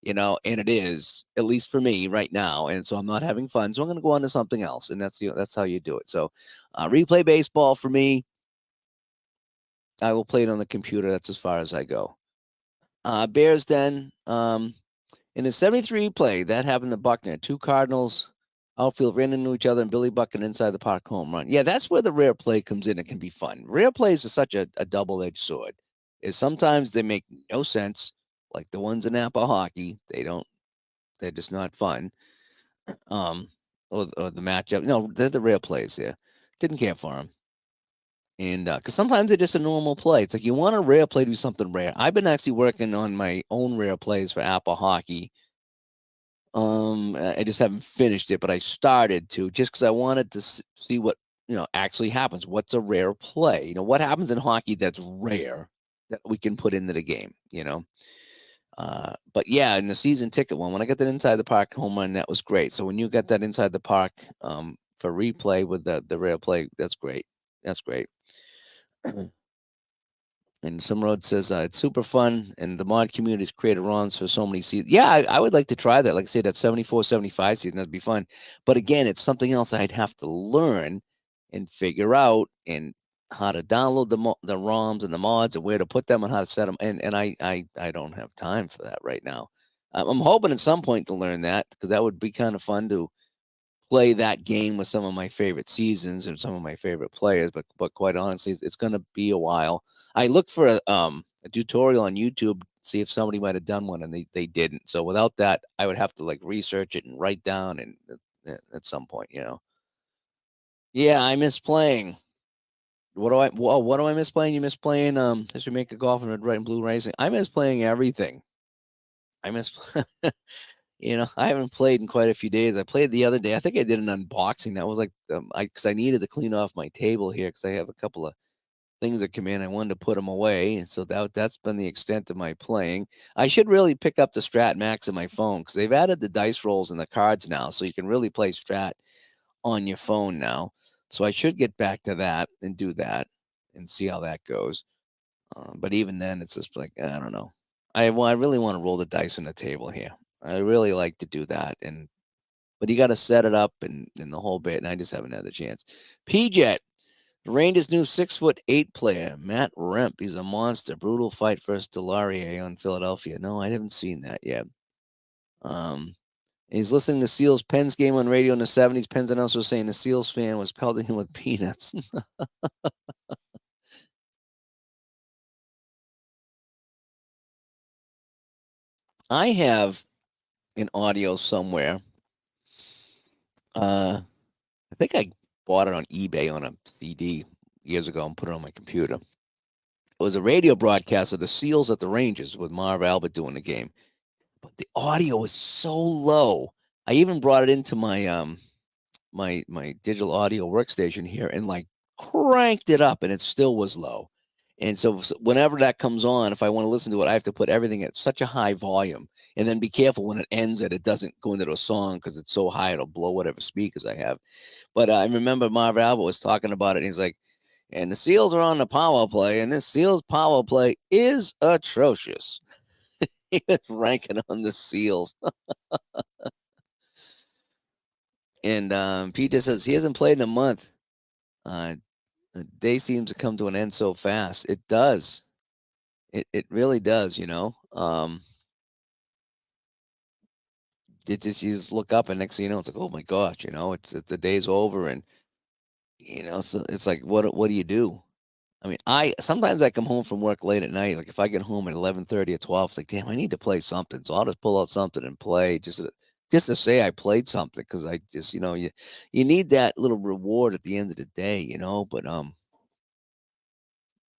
and it is, at least for me right now. And so I'm not having fun. So I'm going to go on to something else. And that's how you do it. So replay baseball for me, I will play it on the computer. That's as far as I go. Bears Den, in a 73 play, that happened to Buckner. Two Cardinals outfield ran into each other, and Billy Buckner inside the park home run. Yeah, that's where the rare play comes in. It can be fun. Rare plays are such a double-edged sword. Is sometimes they make no sense, like the ones in Appa hockey. They're just not fun. Or the matchup. No, they're the rare plays there. Didn't care for them. And because sometimes they're just a normal play. It's like you want a rare play to be something rare. I've been actually working on my own rare plays for Appa hockey. I just haven't finished it, but I started to, just because I wanted to see what actually happens. What's a rare play? What happens in hockey that's rare that we can put into the game. But yeah, in the season ticket one, when I got that inside the park home run, that was great. So when you got that inside the park for replay with the rare play, that's great. That's great. And some road says it's super fun, and the mod community's created runs for so many seasons. Yeah, I would like to try that. Like I say, that 74, 75 season, that'd be fun. But again, it's something else I'd have to learn and figure out, and how to download the ROMs and the mods, and where to put them, and how to set them. And I don't have time for that right now. I'm hoping at some point to learn that, because that would be kind of fun to play that game with some of my favorite seasons and some of my favorite players. But quite honestly, it's going to be a while. I looked for a tutorial on YouTube, see if somebody might have done one, and they didn't. So without that, I would have to like research it and write down, and at some point. Yeah, I miss playing. What do I miss playing? You miss playing History Maker Golf and Red, White, and Blue Racing. I miss playing everything. I miss I haven't played in quite a few days. I played the other day. I think I did an unboxing. That was like, because I needed to clean off my table here, because I have a couple of things that come in. I wanted to put them away, and so that's been the extent of my playing. I should really pick up the Strat Max on my phone, because they've added the dice rolls and the cards now, so you can really play Strat on your phone now. So I should get back to that and do that and see how that goes. But even then, it's just like, I don't know. I really want to roll the dice on the table here. I really like to do that, but you got to set it up and the whole bit, and I just haven't had the chance. PJ, the Rangers' new 6'8" player, Matt Remp. He's a monster. Brutal fight versus Delarier on Philadelphia. No, I haven't seen that yet. He's listening to Seals Pens game on radio in the 70s. Pens announcer was saying the Seals fan was pelting him with peanuts. I have an audio somewhere. I think I bought it on eBay on a CD years ago and put it on my computer. It was a radio broadcast of the Seals at the Rangers with Marv Albert doing the game, but the audio was so low. I even brought it into my digital audio workstation here and like cranked it up, and it still was low. And so whenever that comes on, if I want to listen to it, I have to put everything at such a high volume, and then be careful when it ends that it doesn't go into a song, because it's so high it'll blow whatever speakers I have. But I remember Marv Albert was talking about it, and he's like, and the Seals are on the power play, and this Seals power play is atrocious. He was ranking on the Seals. And Pete says he hasn't played in a month. The day seems to come to an end so fast. It does. It really does. You just look up, and next thing you know, it's like, oh my gosh, it's the day's over, and so it's like, what do you do? I mean, I sometimes I come home from work late at night. Like if I get home at 11:30 or 12, it's like, damn, I need to play something. So I'll just pull out something and play, just to say I played something, because I just you need that little reward at the end of the day. But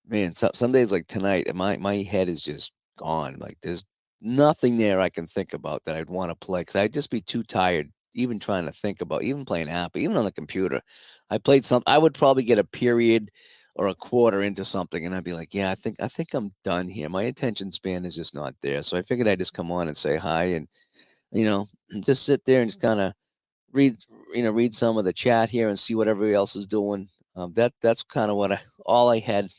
man, some days like tonight, my head is just gone. Like there's nothing there I can think about that I'd want to play, because I'd just be too tired even trying to think about even playing Appa, even on the computer. I played some. I would probably get a period or a quarter into something, and I'd be like, yeah, I think I'm done here. My attention span is just not there. So I figured I'd just come on and say hi, and you know just sit there and just kind of read read some of the chat here and see what everybody else is doing. That's kind of all I had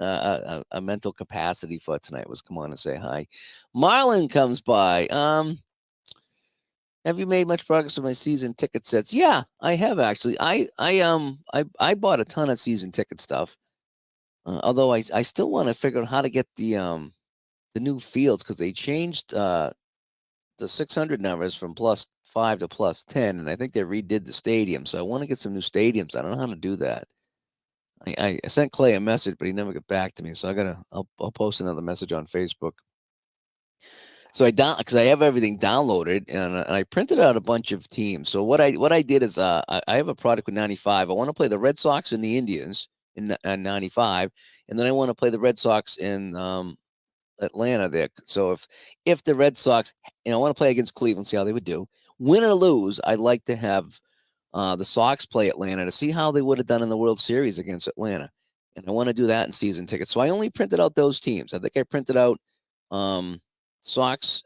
a mental capacity for tonight was come on and say hi. Marlon comes by. Have you made much progress with my season ticket sets? Yeah, I have actually. I bought a ton of season ticket stuff. Although I still want to figure out how to get the new fields because they changed the 600 numbers from +5 to +10, and I think they redid the stadium. So I want to get some new stadiums. I don't know how to do that. I sent Clay a message, but he never got back to me. So I'll post another message on Facebook. So because I have everything downloaded and I printed out a bunch of teams. So what I did is I have a product with 95. I want to play the Red Sox and the Indians in 95, and then I want to play the Red Sox in Atlanta there. So if the Red Sox, I want to play against Cleveland, see how they would do. Win or lose, I'd like to have the Sox play Atlanta to see how they would have done in the World Series against Atlanta. And I want to do that in season tickets. So I only printed out those teams. I think I printed out um, Sox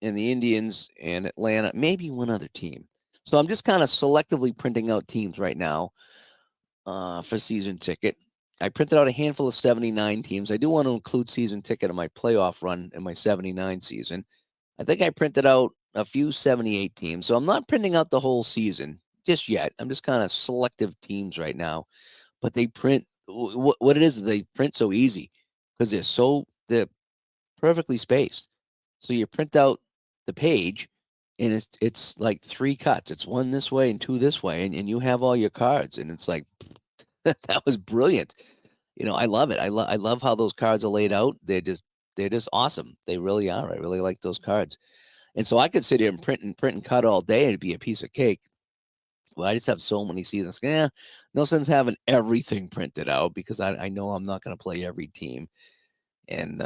and the Indians and Atlanta, maybe one other team. So I'm just kind of selectively printing out teams right now for season ticket. I printed out a handful of 79 teams. I do want to include season ticket in my playoff run in my 79 season. I think I printed out a few 78 teams. So I'm not printing out the whole season just yet. I'm just kind of selective teams right now. But they print what it is, they print so easy because they're perfectly spaced. So you print out the page and it's like 3 cuts. It's one this way and 2 this way, and you have all your cards. And it's like that was brilliant. I love it. I love how those cards are laid out. They're just awesome. They really are. I really like those cards. And so I could sit here and print and cut all day and it'd be a piece of cake. Well, I just have so many seasons. Yeah, no sense having everything printed out because I know I'm not going to play every team. And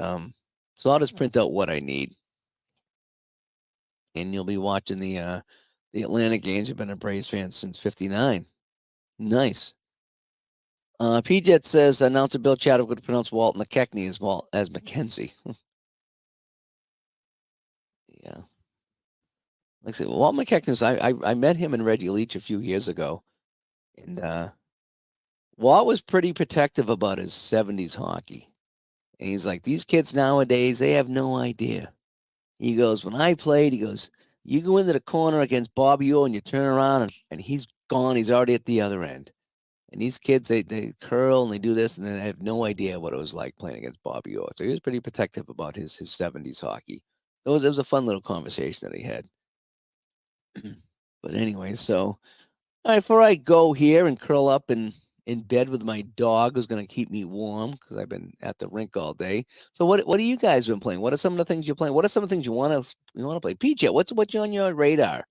so I'll just print out what I need. And you'll be watching the Atlanta games. I've been a Braves fan since '59. Nice. PJet says announcer Bill Chadwick would pronounce Walt McKechnie as Mackenzie. Yeah. Like I said, Walt McKechnie, I met him and Reggie Leach a few years ago. And Walt was pretty protective about his 70s hockey. And he's like, these kids nowadays, they have no idea. He goes, when I played, he goes, you go into the corner against Bobby Orr and you turn around and he's gone. He's already at the other end. And these kids, they curl and they do this and they have no idea what it was like playing against Bobby Orr. So he was pretty protective about his 70s hockey. It was a fun little conversation that he had. But anyway, so all right, before I go here and curl up in bed with my dog who's going to keep me warm because I've been at the rink all day. So what do you guys been playing? What are some of the things you're playing? What are some of the things you want to play? PJ, what's on your radar?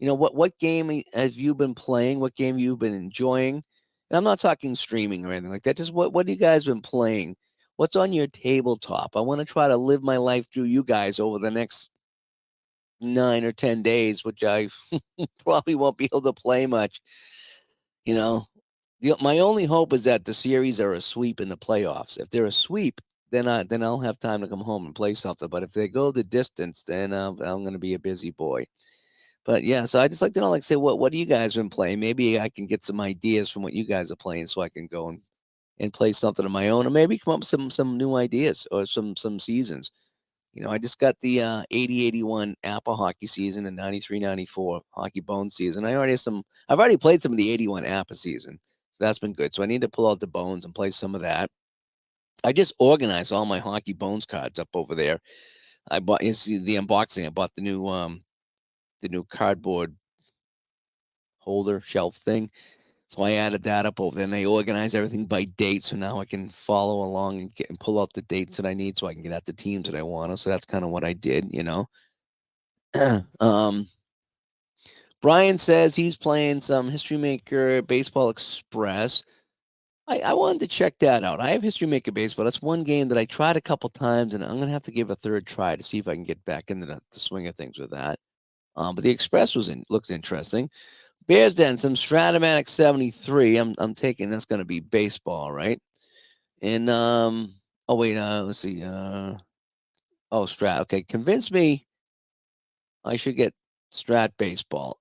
What game have you been playing? What game you've been enjoying? And I'm not talking streaming or anything like that. Just what have you guys been playing? What's on your tabletop? I want to try to live my life through you guys over the next 9 or 10 days, which I probably won't be able to play much. You know, my only hope is that the series are a sweep in the playoffs. If they're a sweep, then I'll have time to come home and play something. But if they go the distance, then I'm going to be a busy boy. But yeah, so I just like to know, like, say, what do you guys been playing? Maybe I can get some ideas from what you guys are playing, so I can go and play something of my own, or maybe come up with some new ideas or some seasons. I just got the 80-81 Appa hockey season and 93-94 hockey bone season. I've already played some of the 81 Appa season. So that's been good. So I need to pull out the bones and play some of that. I just organized all my hockey bones cards up over there. You see the unboxing. I bought the new cardboard holder shelf thing. So I added that up over there and I organized everything by date. So now I can follow along and pull out the dates that I need so I can get at the teams that I want. So that's kind of what I did. um, Brian says he's playing some History Maker Baseball Express. I wanted to check that out. I have History Maker Baseball. That's one game that I tried a couple times, and I'm going to have to give a third try to see if I can get back into the swing of things with that. But the Express looks interesting. Bears Den, some Stratomatic 73. I'm taking that's going to be baseball, right? And oh wait, let's see. Strat. Okay, convince me I should get Strat baseball.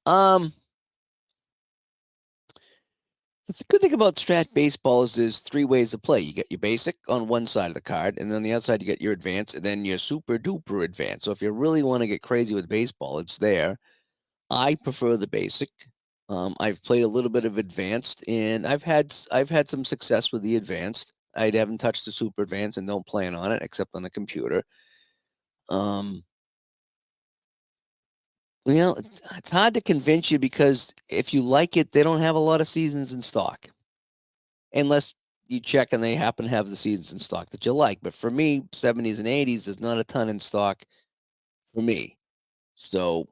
The good thing about strat baseball is there's three ways to play. You get your basic on one side of the card, and then on the other side you get your advanced, and then your super duper advanced. So if you really want to get crazy with baseball, it's there. I prefer the basic. I've played a little bit of advanced, and I've had some success with the advanced. I haven't touched the super advanced, and don't plan on it except on the computer. Um, it's hard to convince you because if you like it, they don't have a lot of seasons in stock, unless you check and they happen to have the seasons in stock that you like. But for me, 70s and 80s, there's not a ton in stock for me. So,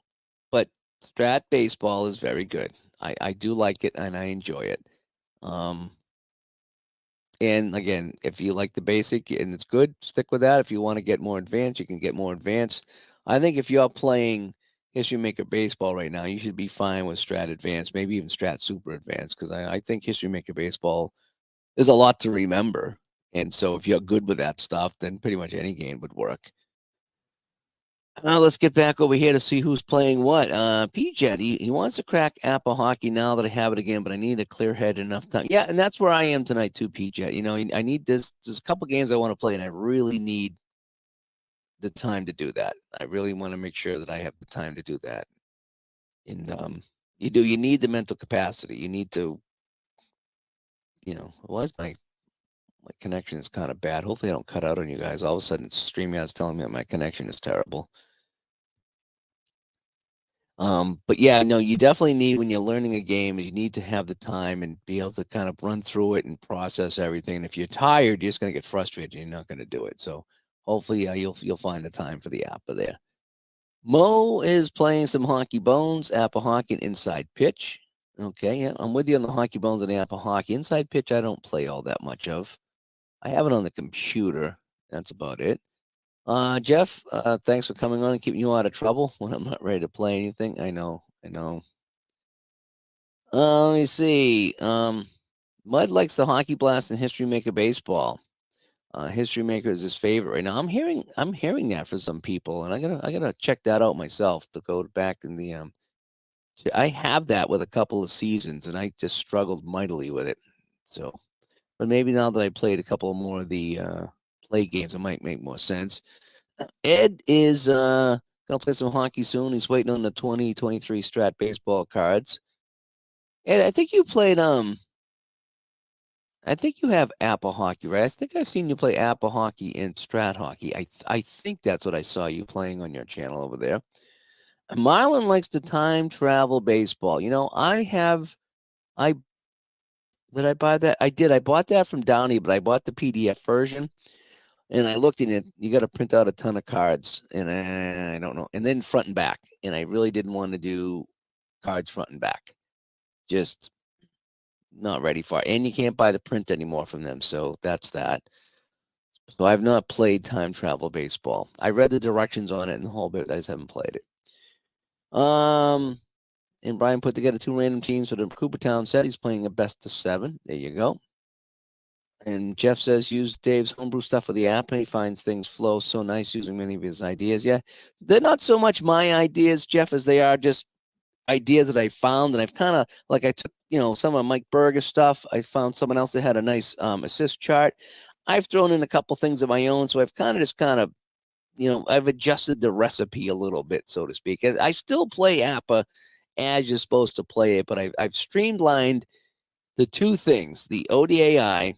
but Strat Baseball is very good. I do like it and I enjoy it. Um, and again, if you like the basic and it's good, stick with that. If you want to get more advanced, you can get more advanced. I think if you're playing History Maker Baseball right now, you should be fine with Strat Advanced, maybe even Strat Super Advanced, because I think History Maker Baseball, there's a lot to remember. And so if you're good with that stuff, then pretty much any game would work. Now let's get back over here to see who's playing what. P-Jet, he wants to crack Appa hockey now that I have it again, but I need a clear head enough time. Yeah, and that's where I am tonight too, P-Jet. I need this. There's a couple games I want to play, and I really need the time to do that. I really want to make sure that I have the time to do that. And you need the mental capacity. You need to, was my connection is kind of bad. Hopefully I don't cut out on you guys. All of a sudden StreamYard's telling me that my connection is terrible. But yeah, no, you definitely need when you're learning a game, you need to have the time and be able to kind of run through it and process everything. And if you're tired, you're just going to get frustrated. You're not going to do it. So hopefully, you'll find the time for the Appa there. Mo is playing some Hockey Bones, Appa Hockey, and Inside Pitch. Okay, yeah, I'm with you on the Hockey Bones and the Appa Hockey. Inside Pitch, I don't play all that much of. I have it on the computer. That's about it. Jeff, thanks for coming on and keeping you out of trouble when I'm not ready to play anything. I know. Let me see. Mud likes the Hockey Blast and History Maker Baseball. History Maker is his favorite right now. I'm hearing that for some people, and I gotta check that out myself to go back in the I have that with a couple of seasons, and I just struggled mightily with it. So, but maybe now that I played a couple more of the play games, it might make more sense. Ed is gonna play some hockey soon. He's waiting on the 2023 Strat baseball cards. Ed, I think you played I think you have Apple hockey, right? I think I've seen you play Apple hockey and Strat hockey. I think that's what I saw you playing on your channel over there. Marlon likes the time travel baseball. I did I buy that? I did. I bought that from Downey, but I bought the PDF version. And I looked in it. You got to print out a ton of cards, and I don't know. And then front and back, and I really didn't want to do cards front and back. Just not ready for it. And you can't buy the print anymore from them, so that's that. So I've not played time travel baseball. I read the directions on it and the whole bit. I just haven't played it. And Brian put together two random teams for the Coopertown set. He's playing a best of 7. There you go. And Jeff says, use Dave's homebrew stuff for the app. And he finds things flow so nice using many of his ideas. Yeah, they're not so much my ideas, Jeff, as they are just ideas that I found. And I've kind of, like I took, some of Mike Berger's stuff. I found someone else that had a nice assist chart. I've thrown in a couple things of my own. So I've kind of, I've adjusted the recipe a little bit, so to speak. I still play Appa as you're supposed to play it, but I've streamlined the two things, the ODAI,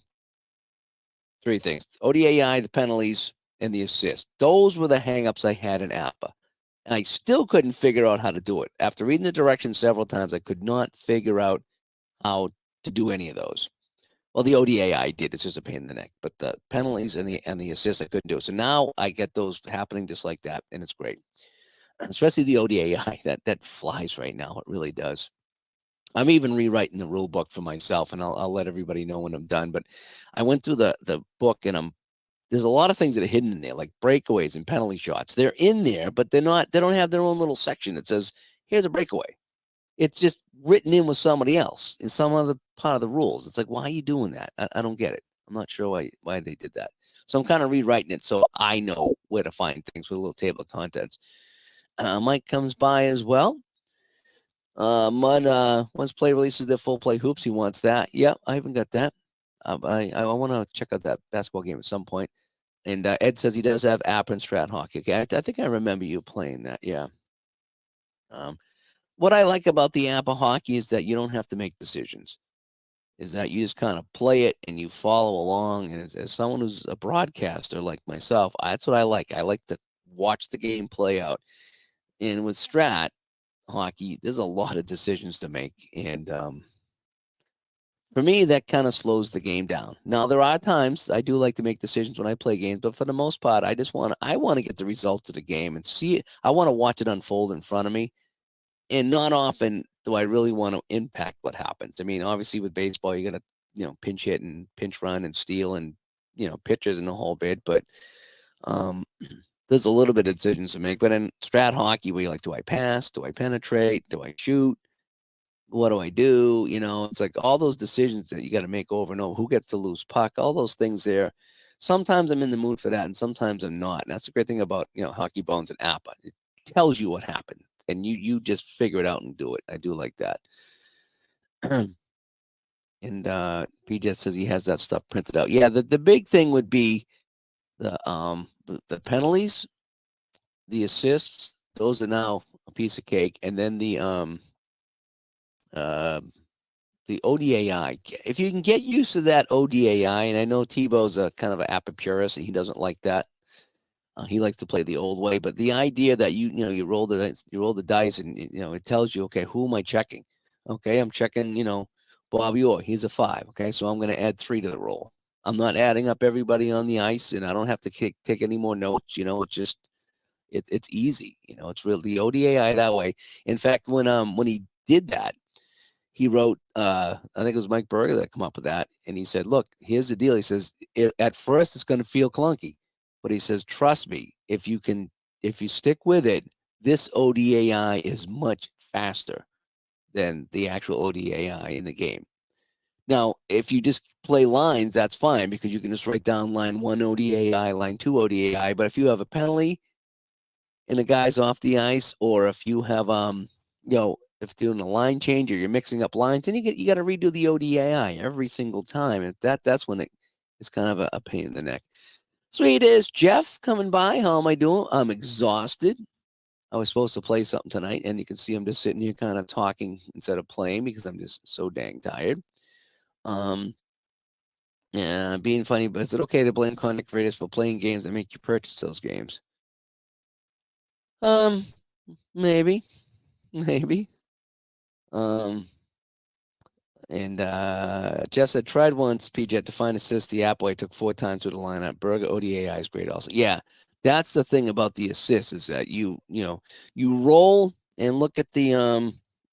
3 things: ODAI, the penalties, and the assist. Those were the hangups I had in Appa. And I still couldn't figure out how to do it. After reading the directions several times, I could not figure out how to do any of those. Well, the ODAI I did. It's just a pain in the neck. But the penalties and the assists I couldn't do. So now I get those happening just like that, and it's great. Especially the ODAI. That flies right now. It really does. I'm even rewriting the rule book for myself, and I'll let everybody know when I'm done. But I went through the book, and there's a lot of things that are hidden in there, like breakaways and penalty shots. They're in there, but they don't have their own little section that says, here's a breakaway. It's just written in with somebody else in some other part of the rules. It's like, why are you doing that? I don't get it. I'm not sure why they did that. So I'm kind of rewriting it so I know where to find things with a little table of contents. Mike comes by as well. Mud, once play releases their full play hoops, he wants that. Yep, I haven't got that. I want to check out that basketball game at some point. And Ed says he does have Appa and Strat Hockey. Okay, I think I remember you playing that. Yeah. Um, what I like about the Appa Hockey is that you don't have to make decisions. Is that you just kind of play it and you follow along. And as someone who's a broadcaster like myself, that's what I like. I like to watch the game play out. And with Strat Hockey, there's a lot of decisions to make. And for me, that kind of slows the game down. Now, there are times I do like to make decisions when I play games, but for the most part, I want to get the results of the game and see it. I want to watch it unfold in front of me, and not often do I really want to impact what happens. I mean, obviously with baseball, you got to pinch hit and pinch run and steal and pitchers and the whole bit, but um, there's a little bit of decisions to make. But in strat hockey, where you like, do I pass? Do I penetrate? Do I shoot? What do I do? It's like all those decisions that you got to make over and over. Who gets to lose puck? All those things there. Sometimes I'm in the mood for that, and sometimes I'm not. And that's the great thing about Hockey Bones and Appa. It tells you what happened, and you just figure it out and do it. I do like that. And PJ says he has that stuff printed out. Yeah, the big thing would be the penalties, the assists. Those are now a piece of cake, and then uh, the ODAI. If you can get used to that ODAI, and I know Tebow's a kind of an Appa purist, and he doesn't like that. He likes to play the old way, but the idea that you roll the dice, and it tells you, okay, who am I checking? Okay, I'm checking Bobby Orr. He's a 5. Okay, so I'm going to add 3 to the roll. I'm not adding up everybody on the ice, and I don't have to take any more notes. It's just it's easy. It's really the ODAI that way. In fact, when he did that, he wrote, I think it was Mike Berger that come up with that. And he said, look, here's the deal. He says, at first it's going to feel clunky, but he says, trust me, if you stick with it, this ODAI is much faster than the actual ODAI in the game. Now, if you just play lines, that's fine because you can just write down line 1 ODAI, line 2 ODAI. But if you have a penalty and the guy's off the ice, or if you have if doing a line change or you're mixing up lines, then you got to redo the ODAI every single time, and that's when it's kind of a pain in the neck. Sweet is Jeff coming by. How am I doing? I'm exhausted. I was supposed to play something tonight, and you can see I'm just sitting here kind of talking instead of playing because I'm just so dang tired. Yeah, being funny, but is it okay to blame content creators for playing games that make you purchase those games? Um, maybe, maybe. Um, and Jeff said, tried once, PJ, to find assist. The app way took 4 times with the lineup. Burger ODAI is great also. Yeah, that's the thing about the assist is that you roll and look at the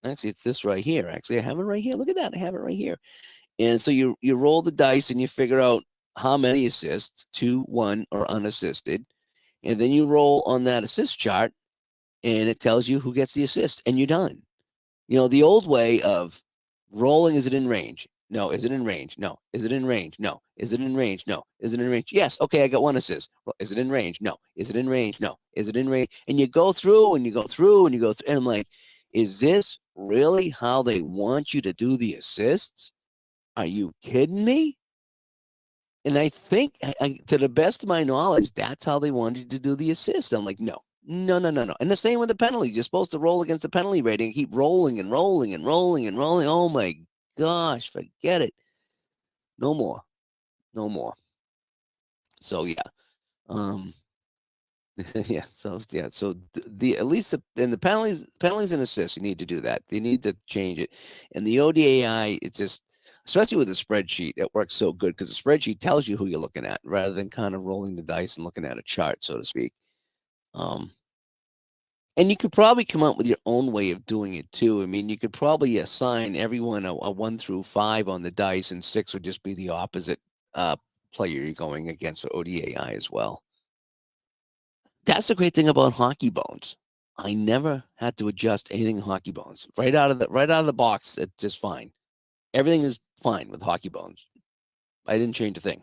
actually it's this right here. Actually, I have it right here. Look at that. I have it right here. And so you roll the dice and you figure out how many assists, 2, 1, or unassisted. And then you roll on that assist chart and it tells you who gets the assist and you're done. The old way of rolling, is it in range? No. Is it in range? No. Is it in range? No. Is it in range? No. Is it in range? Yes. Okay, I got 1 assist. Well, is it in range? No. Is it in range? No. Is it in range? And you go through and you go through and you go through. And I'm like, is this really how they want you to do the assists? Are you kidding me? And I think, to the best of my knowledge, that's how they wanted to do the assist. I'm like, no, no, no, no, no. And the same with the penalty. You're supposed to roll against the penalty rating, keep rolling and rolling and rolling and rolling. Oh my gosh, forget it. No more, no more. So yeah, um, yeah. So yeah. So the at least in the penalties and assists, you need to do that. You need to change it. And the ODAI, it's just, especially with the spreadsheet, it works so good because the spreadsheet tells you who you're looking at rather than kind of rolling the dice and looking at a chart, so to speak. And you could probably come up with your own way of doing it too. I mean, you could probably assign everyone a 1 through 5 on the dice, and 6 would just be the opposite player you're going against for ODAI as well. That's the great thing about Hockey Bones. I never had to adjust anything in Hockey Bones. Right out of the box, it's just fine. Everything is fine with Hockey Bones. I didn't change a thing.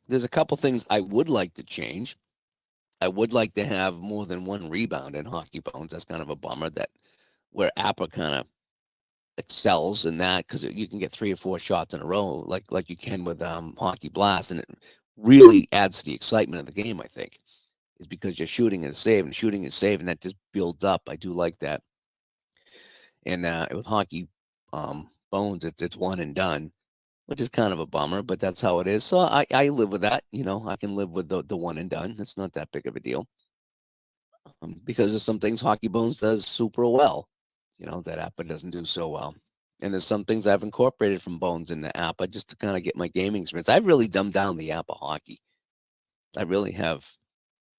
There's a couple things I would like to change. I would like to have more than one rebound in hockey bones. That's kind of a bummer that where Appa kind of excels in that because you can get 3 or 4 shots in a row like you can with hockey blast, and it really adds to the excitement of the game. I think is because you're shooting and saving, shooting and saving. That just builds up. I do like that. And with hockey bones, it's one and done, which is kind of a bummer, but that's how it is. So I live with that. I can live with the one and done. It's not that big of a deal because there's some things hockey bones does super well. That Appa doesn't do so well. And there's some things I've incorporated from bones in the Appa just to kind of get my gaming experience. I've really dumbed down the Appa hockey. I really have.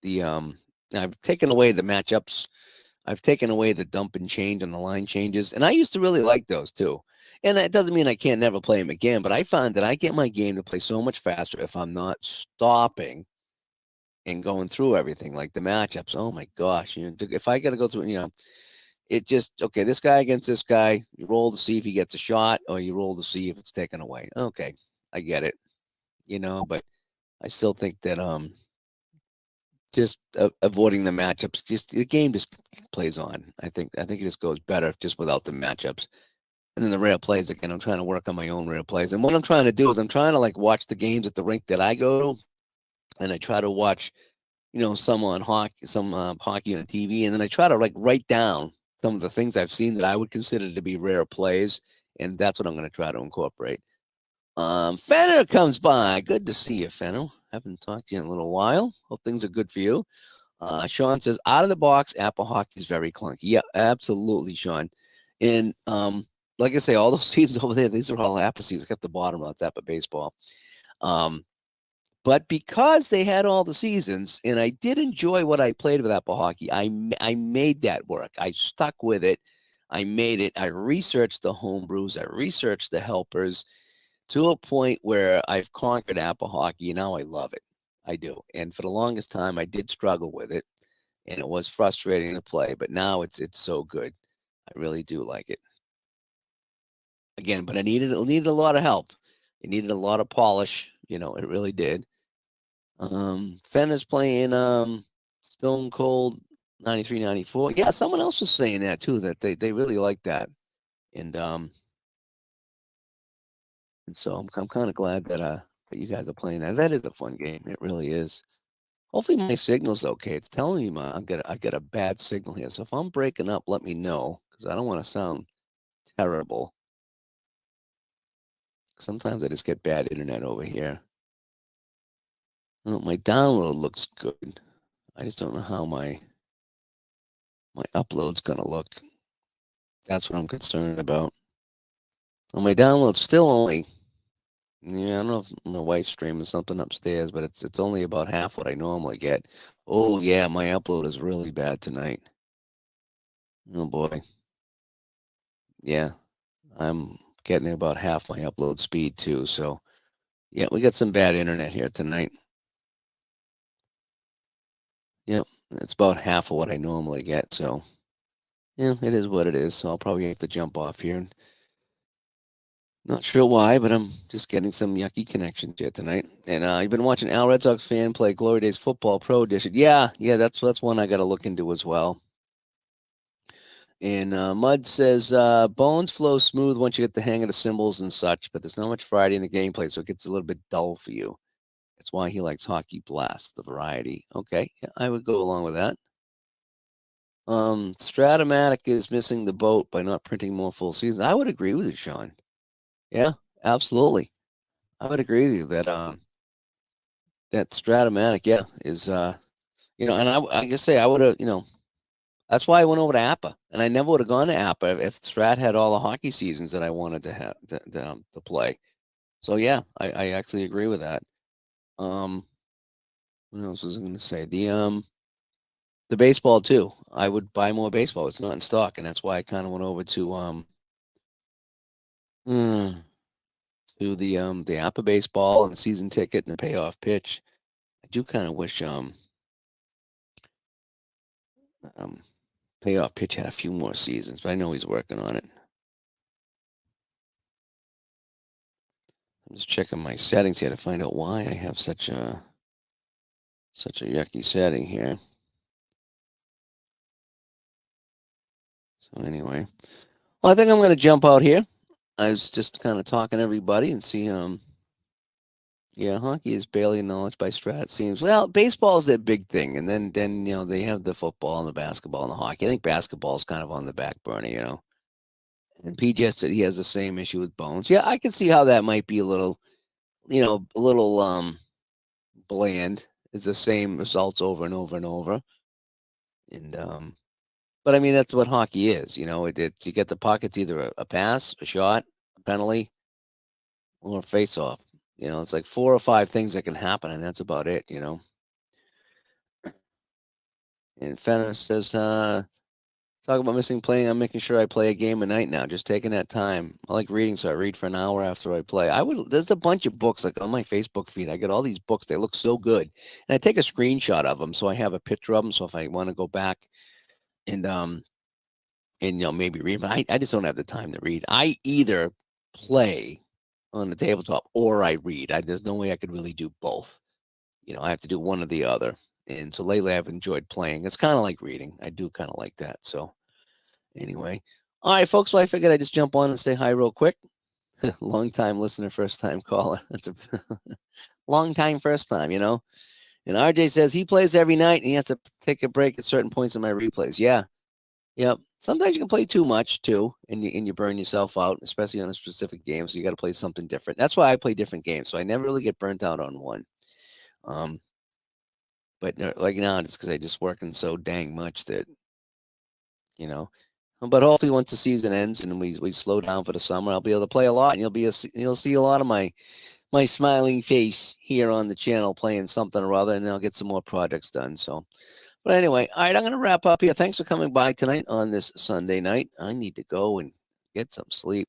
The I've taken away the matchups. I've taken away the dump and change and the line changes, and I used to really like those too. And that doesn't mean I can't never play them again, but I find that I get my game to play so much faster if I'm not stopping and going through everything, like the matchups. Oh my gosh, if I got to go through, it just okay. This guy against this guy, you roll to see if he gets a shot, or you roll to see if it's taken away. Okay, I get it, but I still think that just avoiding the matchups. Just the game just plays on. I think it just goes better just without the matchups. And then the rare plays again. I'm trying to work on my own rare plays. And what I'm trying to do is I'm trying to like watch the games at the rink that I go to, and I try to watch some on hockey, some hockey on TV, and then I try to like write down some of the things I've seen that I would consider to be rare plays, and that's what I'm going to try to incorporate. Fenner comes by. Good to see you, Fenner. Haven't talked to you in a little while. Hope things are good for you. Sean says, out of the box, Apple hockey is very clunky. Yeah, absolutely, Sean. And like I say, all those seasons over there, these are all Apple seasons. Except the bottom of it's Apple baseball. Um, but because they had all the seasons, and I did enjoy what I played with Apple hockey, I made that work. I stuck with it. I made it. I researched the home brews. I researched the helpers to a point where I've conquered Apple hockey. And now I love it. I do. And for the longest time, I did struggle with it, and it was frustrating to play. But now it's so good. I really do like it. Again, but it needed a lot of help. It needed a lot of polish. It really did. Fenner's playing Stone Cold 93, 94. Yeah, someone else was saying that too, that they really like that. And so I'm kind of glad that you guys are playing that. That is a fun game. It really is. Hopefully my signal's okay. It's telling me I got a bad signal here. So if I'm breaking up, let me know because I don't want to sound terrible. Sometimes I just get bad internet over here. Oh, my download looks good. I just don't know how my upload's gonna look. That's what I'm concerned about. Well, my download's still only. Yeah, I don't know if my wife's streaming something upstairs, but it's only about half what I normally get. Oh yeah, my upload is really bad tonight. Oh boy. Yeah, I'm getting about half my upload speed too. So yeah, we got some bad internet here tonight. Yep, it's about half of what I normally get. So yeah, it is what it is. So I'll probably have to jump off here. Not sure why, but I'm just getting some yucky connections here tonight. And you've been watching Al Red Sox fan play Glory Days Football Pro Edition. Yeah, that's one I got to look into as well. And Mud says bones flow smooth once you get the hang of the symbols and such, but there's not much variety in the gameplay, so it gets a little bit dull for you. That's why he likes Hockey Blast, the variety. Okay, yeah, I would go along with that. Stratomatic is missing the boat by not printing more full seasons. I would agree with you, Sean. Yeah, absolutely. I would agree with you that Stratomatic, yeah, is and I guess say I would have, that's why I went over to Appa, and I never would have gone to Appa if Strat had all the hockey seasons that I wanted to have to play. So yeah, I actually agree with that. Um, what else was I going to say? The baseball too. I would buy more baseball. It's not in stock, and that's why I kind of went over uh, to the Appa baseball and the season ticket and the payoff pitch. I do kind of wish um payoff pitch had a few more seasons, but I know he's working on it. I'm just checking my settings here to find out why I have such a yucky setting here. So anyway, well, I think I'm going to jump out here. I was just kind of talking to everybody and see. Yeah, hockey is barely acknowledged by Strat. It seems. Well, baseball is their big thing, and then they have the football and the basketball and the hockey. I think basketball is kind of on the back burner. And PJ said he has the same issue with Bones. Yeah, I can see how that might be a little, a little bland. It's the same results over and over and over. And but I mean that's what hockey is. You get the puck. It's either a pass, a shot, a penalty, or a face off. It's like 4 or 5 things that can happen, and that's about it. And Fenner says, talk about missing playing. I'm making sure I play a game a night now. Just taking that time. I like reading, so I read for an hour after I play. There's a bunch of books like on my Facebook feed. I get all these books. They look so good, and I take a screenshot of them, so I have a picture of them. So if I want to go back and maybe read, but I just don't have the time to read. I either play on the tabletop or I read. There's no way I could really do both. I have to do one or the other. And so lately I've enjoyed playing. It's kind of like reading. I do kind of like that. So anyway, all right, folks. Well, I figured I'd just jump on and say hi real quick. Long time listener, first time caller. That's a long time first time. And RJ says he plays every night and he has to take a break at certain points in my replays. Yeah. Yep. Sometimes you can play too much too, and you burn yourself out, especially on a specific game. So you got to play something different. That's why I play different games. So I never really get burnt out on one. But like now, it's because I just working so dang much that, you know. But hopefully, once the season ends and we slow down for the summer, I'll be able to play a lot, and you'll see a lot of my smiling face here on the channel playing something or other, and I'll get some more projects done. So, but anyway, all right, I'm going to wrap up here. Thanks for coming by tonight on this Sunday night. I need to go and get some sleep.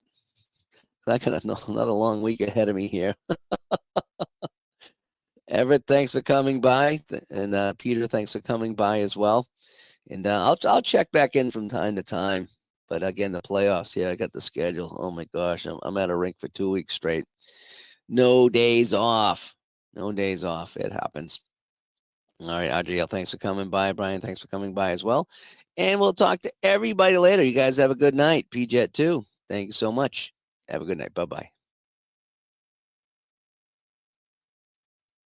I got another long week ahead of me here. Everett, thanks for coming by, and Peter, thanks for coming by as well. And I'll check back in from time to time. But again, the playoffs, yeah, I got the schedule. Oh my gosh, I'm at a rink for 2 weeks straight. No days off. No days off. It happens. All right, Adriel, thanks for coming by. Brian, thanks for coming by as well. And we'll talk to everybody later. You guys have a good night. PJet too. Thank you so much. Have a good night. Bye-bye.